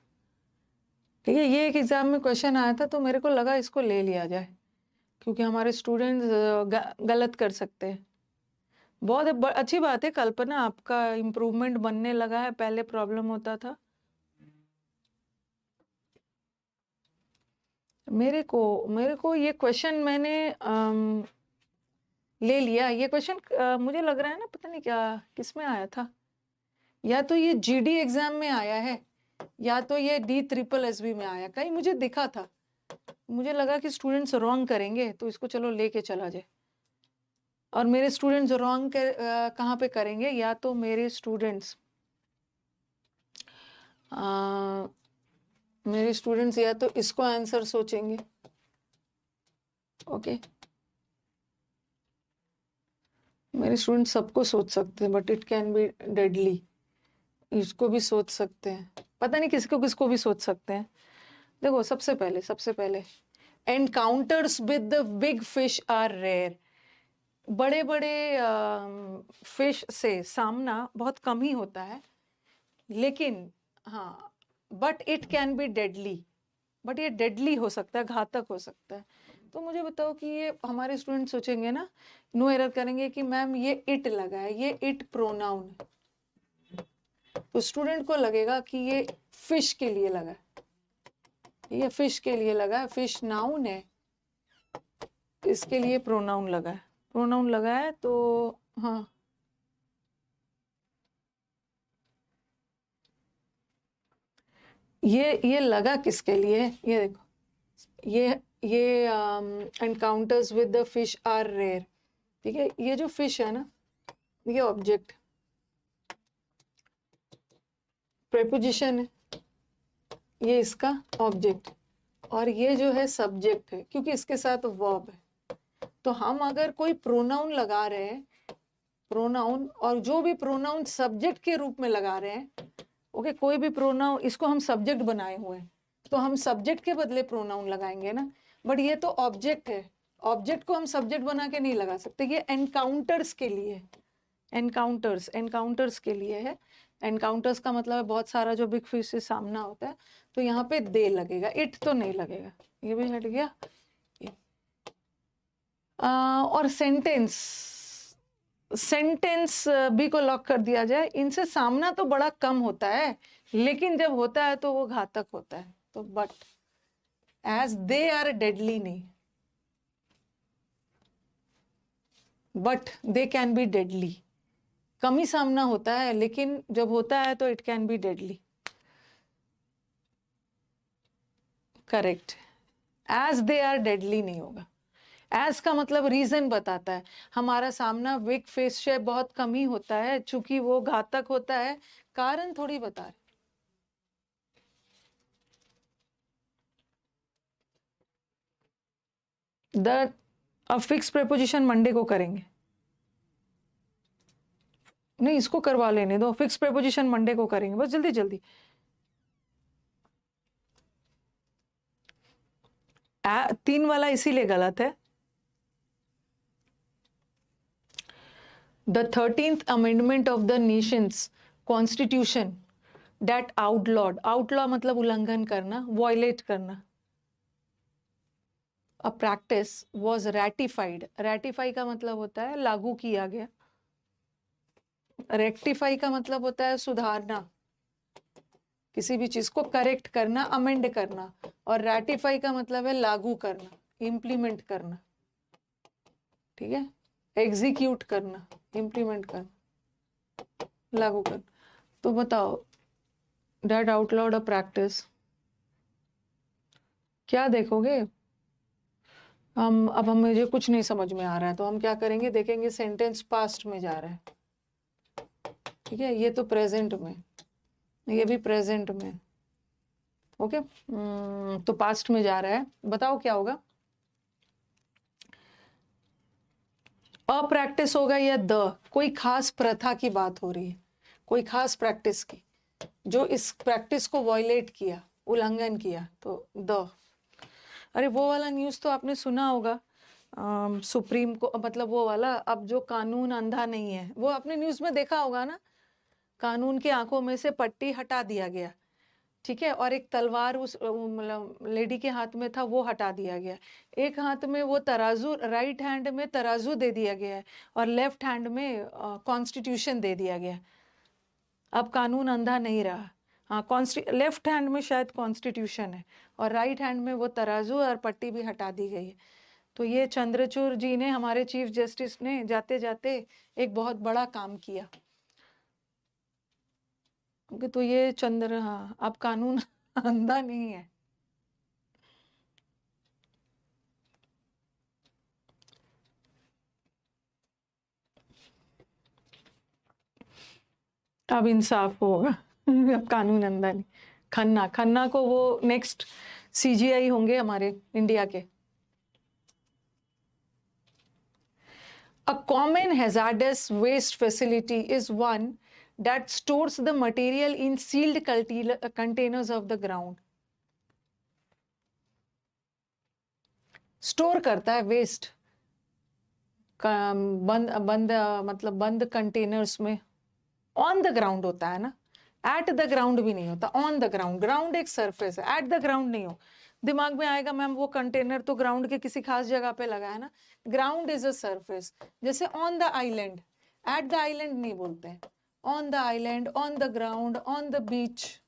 A: ठीक है, ये एक एग्जाम में क्वेश्चन आया था, तो मेरे को लगा इसको ले लिया जाए, क्योंकि हमारे स्टूडेंट्स गलत कर सकते हैं। बहुत अच्छी बात है कल्पना, आपका इम्प्रूवमेंट बनने लगा है, पहले प्रॉब्लम होता था। मेरे को ये क्वेश्चन मैंने ले लिया। ये क्वेश्चन मुझे लग रहा है ना, पता नहीं क्या किस में आया था, या तो ये जीडी एग्जाम में आया है, या तो ये DSSB में आया, कहीं मुझे दिखा था। मुझे लगा कि स्टूडेंट्स रॉन्ग करेंगे, तो इसको चलो लेके चला जाए। और मेरे स्टूडेंट्स रॉन्ग कहाँ पे करेंगे, या तो मेरे स्टूडेंट्स या तो इसको आंसर सोचेंगे, ओके। मेरे स्टूडेंट सबको सोच सकते हैं, but it can be deadly. इसको भी सोच सकते हैं, पता नहीं किसको भी सोच सकते हैं। देखो, सबसे पहले encounters with the big fish are rare. बड़े बड़े फिश से सामना बहुत कम ही होता है, लेकिन हाँ, but it can be deadly. But ये डेडली हो सकता है, घातक हो सकता है। तो मुझे बताओ कि ये हमारे स्टूडेंट सोचेंगे ना, नो एरर करेंगे कि मैम ये इट लगा है, ये इट प्रोनाउन है, तो स्टूडेंट को लगेगा कि ये फिश के लिए लगा है, ये फिश के लिए लगा है, फिश नाउन है, इसके लिए प्रोनाउन लगा है, प्रोनाउन लगा है, तो हाँ। ये लगा किसके लिए, ये देखो, ये encounters with the fish are rare, ठीक है। ये जो फिश है ना, ये ऑब्जेक्ट, प्रेपोजिशन है, ये इसका ऑब्जेक्ट, और ये जो है सब्जेक्ट है, क्योंकि इसके साथ वर्ब है। तो हम अगर कोई प्रोनाउन लगा रहे हैं, प्रोनाउन, और जो भी प्रोनाउन सब्जेक्ट के रूप में लगा रहे हैं, ओके, कोई भी प्रोनाउन, इसको हम सब्जेक्ट बनाए हुए हैं, तो हम सब्जेक्ट के बदले प्रोनाउन लगाएंगे ना। बट ये तो ऑब्जेक्ट है, ऑब्जेक्ट को हम सब्जेक्ट बना के नहीं लगा सकते। ये एनकाउंटर्स के लिए है, एनकाउंटर्स के लिए है। एनकाउंटर्स का मतलब है बहुत सारा जो बिग फिश से सामना होता है, तो यहाँ पे दे लगेगा, इट तो नहीं लगेगा। ये भी हट गया। और सेंटेंस बी को लॉक कर दिया जाए। इनसे सामना तो बड़ा कम होता है, लेकिन जब होता है तो वो घातक होता है। तो but as they are deadly नहीं, but they can be deadly. कम ही सामना होता है, लेकिन जब होता है तो it can be deadly. Correct, as they are deadly नहीं होगा। एज का मतलब रीजन बताता है, हमारा सामना बिग फिश से बहुत कम ही होता है, चूंकि वो घातक होता है। कारण थोड़ी बता रहे। द फिक्स प्रेपोजिशन मंडे को करेंगे, नहीं इसको करवा लेने दो, फिक्स प्रेपोजिशन मंडे को करेंगे, बस जल्दी जल्दी। तीन वाला इसीलिए गलत है। The 13th amendment of the nation's constitution that outlawed, outlaw मतलब उल्लंघन करना, violate करना, a practice was ratified। ratify का मतलब होता है लागू किया गया, rectify का मतलब होता है सुधारना, किसी भी चीज को करेक्ट करना, अमेंड करना, और ratify का मतलब है लागू करना, इम्प्लीमेंट करना, ठीक है, एग्जीक्यूट करना, इम्प्लीमेंट करना, लागू करना। तो बताओ, that outlawed a practice, क्या देखोगे? अब हम मुझे कुछ नहीं समझ में आ रहा है, तो हम क्या करेंगे, देखेंगे सेंटेंस पास्ट में जा रहा है, ठीक है। ये तो प्रेजेंट में, ये भी प्रेजेंट में, ओके। तो पास्ट में जा रहा है, बताओ क्या होगा? अप्रैक्टिस होगा या द, कोई खास प्रथा की बात हो रही है, कोई खास प्रैक्टिस की, जो इस प्रैक्टिस को वॉयलेट किया, उल्लंघन किया, तो द। अरे वो वाला न्यूज़ तो आपने सुना होगा, सुप्रीम को, मतलब वो वाला, अब जो कानून अंधा नहीं है, वो आपने न्यूज़ में देखा होगा ना। कानून की आंखों में से पट्टी हटा दिया गया, ठीक है, और एक तलवार उस मतलब लेडी के हाथ में था, वो हटा दिया गया। एक हाथ में वो तराजू, राइट हैंड में तराजू दे दिया गया है और लेफ्ट हैंड में कॉन्स्टिट्यूशन दे दिया गया। अब कानून अंधा नहीं रहा। हाँ, लेफ्ट हैंड में शायद कॉन्स्टिट्यूशन है और राइट हैंड में वो तराजू और पट्टी भी हटा दी गई है। तो ये चंद्रचूड़ जी ने, हमारे चीफ जस्टिस ने, जाते जाते एक बहुत बड़ा काम किया। तो ये हाँ, अब कानून अंधा नहीं है। अब इंसाफ होगा। अब कानून अंधा नहीं। खन्ना को वो नेक्स्ट सीजीआई होंगे हमारे इंडिया के। A common hazardous waste facility is one that stores the material in sealed containers of the ground. Store करता है वेस्ट बंद बंद मतलब बंद कंटेनर्स में। ऑन द ग्राउंड होता है ना, एट द ग्राउंड भी नहीं होता, ऑन द ग्राउंड। ग्राउंड एक सरफेस है, एट द ग्राउंड नहीं हो। दिमाग में आएगा मैम वो कंटेनर तो ग्राउंड के किसी खास जगह पे लगा है ना। Ground is a surface. जैसे on the island, at the island नहीं बोलते हैं, on the island, on the ground, on the beach.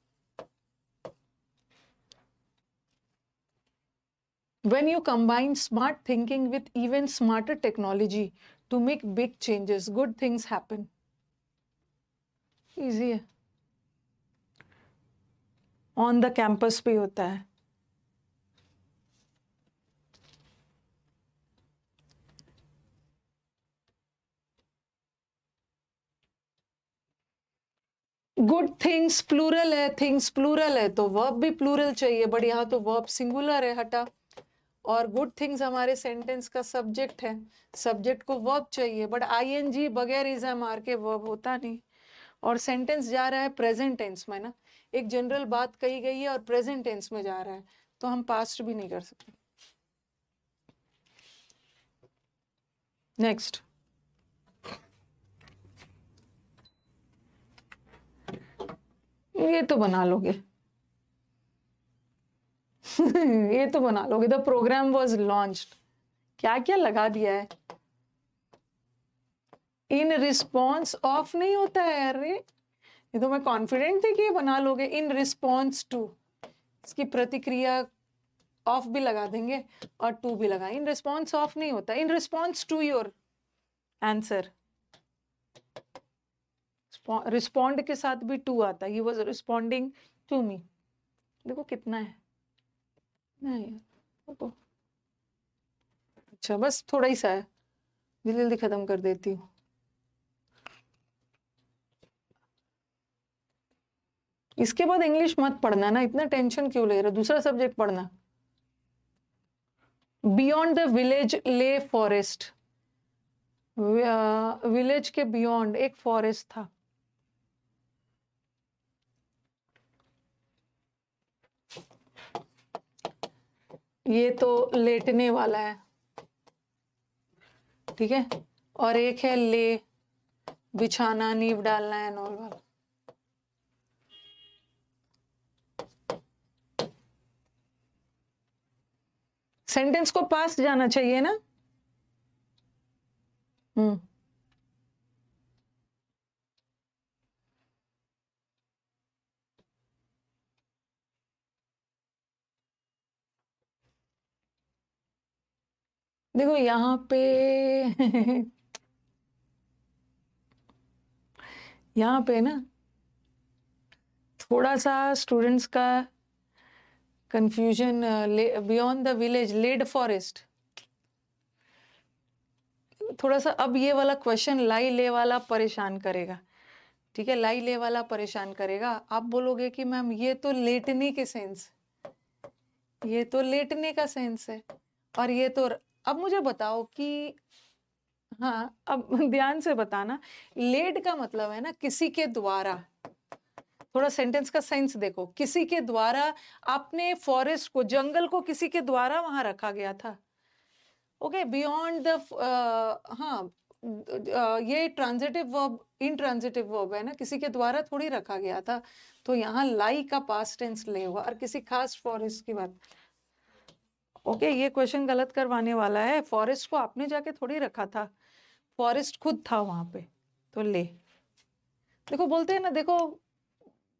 A: When you combine smart thinking with even smarter technology to make big changes, good things happen. Easy है। On the campus भी होता है। Good things plural है, things plural है तो verb भी plural चाहिए, but यहाँ तो वर्ब सिंगुलर है, हटा। और गुड थिंग्स हमारे सेंटेंस का सब्जेक्ट है, सब्जेक्ट को वर्ब चाहिए, बट आईएनजी बगैर इज एम आर के वर्ब होता नहीं। और सेंटेंस जा रहा है प्रेजेंट टेंस में ना, एक जनरल बात कही गई है और प्रेजेंट टेंस में जा रहा है, तो हम पास्ट भी नहीं कर सकते। नेक्स्ट, ये तो बना लोगे। ये तो बना लोगे। द प्रोग्राम वॉज लॉन्च्ड, क्या क्या लगा दिया है। इन रिस्पॉन्स ऑफ नहीं होता है, अरे ये तो मैं कॉन्फिडेंट थी कि ये बना लोगे। इन रिस्पॉन्स टू, इसकी प्रतिक्रिया ऑफ भी लगा देंगे और टू भी लगा। इन रिस्पॉन्स ऑफ नहीं होता, in response to your answer. Respond के साथ भी टू आता है, he was responding to me. देखो कितना है, नहीं तो अच्छा, बस थोड़ा ही सा है, जल्दी जल्दी खत्म कर देती हूँ। इसके बाद इंग्लिश मत पढ़ना ना, इतना टेंशन क्यों ले रहे हो, दूसरा सब्जेक्ट पढ़ना। बियॉन्ड द विलेज ले फॉरेस्ट, विलेज के बियॉन्ड एक फॉरेस्ट था। ये तो लेटने वाला है, ठीक है, और एक है ले, बिछाना, नींव डालना है, नॉल वाला। सेंटेंस को पास जाना चाहिए ना। देखो यहाँ पे यहाँ पे ना थोड़ा सा स्टूडेंट्स का confusion. Beyond the village, led forest, थोड़ा सा। अब ये वाला क्वेश्चन लाई ले वाला परेशान करेगा, ठीक है, लाई ले वाला परेशान करेगा। आप बोलोगे कि मैम ये तो लेटने के सेंस, ये तो लेटने का सेंस है, और ये तो। अब मुझे बताओ कि, हाँ अब ध्यान से बताना, लेट का मतलब है ना किसी के द्वारा। थोड़ा सेंटेंस का सेंस देखो, किसी के द्वारा, आपने फॉरेस्ट को, जंगल को किसी के द्वारा वहां रखा गया था। ओके, बियॉन्ड द, हाँ ये ट्रांजिटिव वर्ब इंट्रांजिटिव वर्ब है ना, किसी के द्वारा थोड़ी रखा गया था, तो यहाँ लाई का पास्ट टेंस ले हुआ और किसी खास फॉरेस्ट की बात। ओके, ये क्वेश्चन गलत करवाने वाला है। फॉरेस्ट को आपने जाके थोड़ी रखा था, फॉरेस्ट खुद था वहां पे, तो ले। देखो बोलते हैं ना, देखो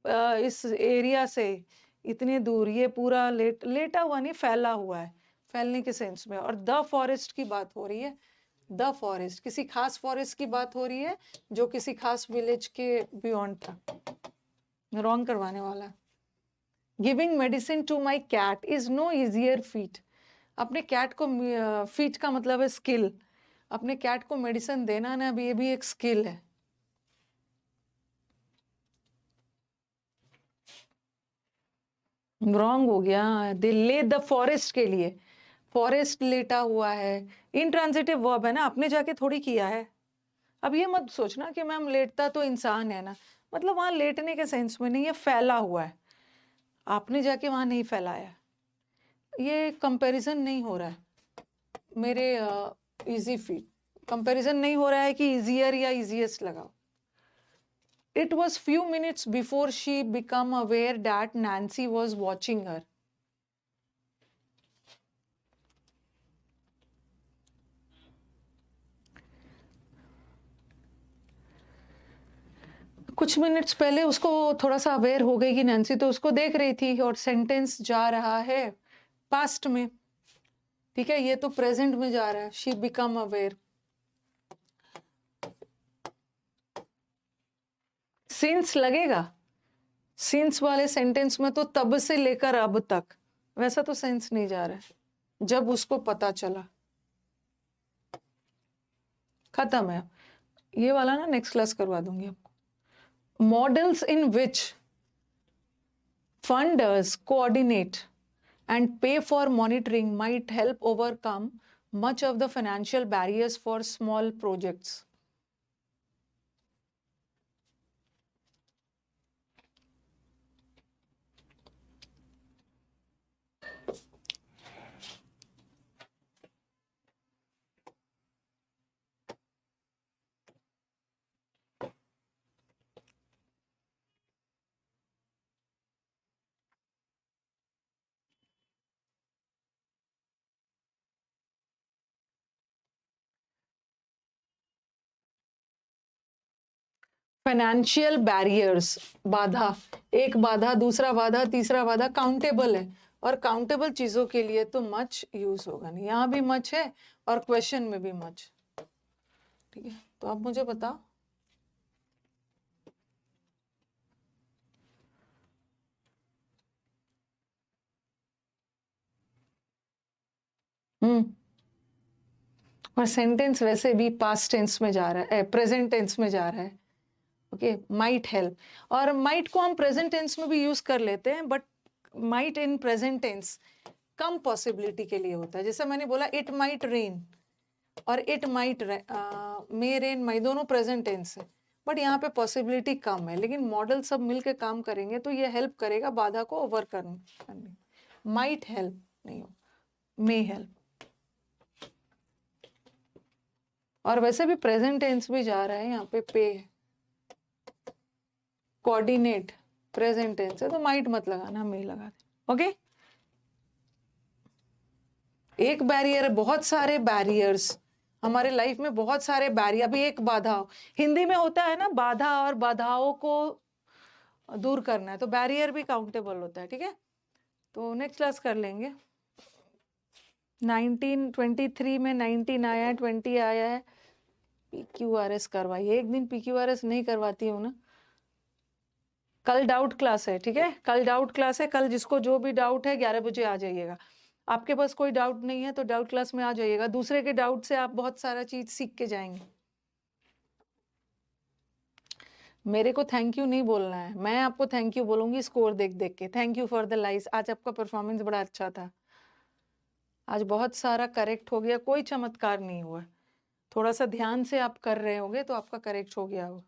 A: इस एरिया से इतनी दूर ये पूरा लेटा हुआ नहीं, फैला हुआ है, फैलने के सेंस में। और द फॉरेस्ट की बात हो रही है, द फॉरेस्ट किसी खास फॉरेस्ट की बात हो रही है जो किसी खास विलेज के बियॉन्ड था। रॉन्ग करवाने वाला है। Giving medicine to my cat is no easier feat. अपने कैट को, फीट का मतलब है स्किल, अपने कैट को मेडिसिन देना ना, ये भी एक स्किल है। रॉन्ग हो गया। दे ले द फॉरेस्ट के लिए, फॉरेस्ट लेटा हुआ है, इंट्रांजिटिव वर्ब है ना, आपने जाके थोड़ी किया है। अब ये मत सोचना कि मैम लेटता तो इंसान है ना, मतलब वहां लेटने के सेंस में नहीं है, फैला हुआ है, आपने जाके वहां नहीं फैलाया। ये कंपैरिजन नहीं हो रहा है मेरे इजी फीट, कंपैरिजन नहीं हो रहा है कि इजियर या इजीएस्ट लगाओ। It was few minutes before she became aware that Nancy was watching her. कुछ मिनट्स पहले उसको थोड़ा सा अवेयर हो गई कि नैन्सी तो उसको देख रही थी, और सेंटेंस जा रहा है पास्ट में, ठीक है, ये तो प्रेजेंट में जा रहा है। शी बिकम अवेयर, सिंस लगेगा, सिंस वाले सेंटेंस में तो तब से लेकर अब तक, वैसा तो सेंस नहीं जा रहा है, जब उसको पता चला, खत्म है। ये वाला ना नेक्स्ट क्लास करवा दूंगी आपको। Models in which funders coordinate and pay for monitoring might help overcome much of the financial barriers for small projects. Financial barriers, बाधा, एक बाधा, दूसरा बाधा, तीसरा बाधा, काउंटेबल है, और काउंटेबल चीजों के लिए तो मच यूज होगा नहीं, यहाँ भी मच है और क्वेश्चन में भी मच, ठीक है। तो आप मुझे बताओ, और सेंटेंस वैसे भी पास्ट टेंस में जा रहा है, प्रेजेंट टेंस में जा रहा है। ओके, माइट हेल्प, और माइट को हम प्रेजेंट टेंस में भी यूज कर लेते हैं, but might in present tense कम पॉसिबिलिटी के लिए होता है। जैसे मैंने बोला इट माइट रेन और it might may rain, may दोनों प्रेजेंट टेंस है, बट यहाँ पे पॉसिबिलिटी कम है, लेकिन मॉडल सब मिलके काम करेंगे तो ये हेल्प करेगा बाधा को ओवर करने। माइट हेल्प नहीं हो, मे हेल्प। और वैसे भी प्रेजेंट टेंस भी जा रहा है, यहाँ पे है, कोऑर्डिनेट प्रेजेंट टेंस है, तो माइट मत लगाना, मे लगा दे। ओके, एक बैरियर है, बहुत सारे बैरियर्स हमारे लाइफ में, बहुत सारे बैरियर। अभी एक बाधा, हिंदी में होता है ना बाधा, और बाधाओं को दूर करना है, तो बैरियर भी काउंटेबल होता है, ठीक है। तो नेक्स्ट क्लास कर लेंगे। 1923 में 19 आया है, 20 आया है, PQRS करवाइए। एक दिन PQRS नहीं करवाती हूँ ना, कल डाउट क्लास है, ठीक है, कल डाउट क्लास है, कल जिसको जो भी डाउट है 11 बजे आ जाइएगा। आपके पास कोई डाउट नहीं है तो डाउट क्लास में आ जाइएगा, दूसरे के डाउट से आप बहुत सारा चीज सीख के जाएंगे। मेरे को थैंक यू नहीं बोलना है, मैं आपको थैंक यू बोलूंगी स्कोर देख देख के। Thank you for the likes, आज आपका परफॉर्मेंस बड़ा अच्छा था, आज बहुत सारा करेक्ट हो गया, कोई चमत्कार नहीं हुआ, थोड़ा सा ध्यान से आप कर रहे होगे तो आपका करेक्ट हो गया हो।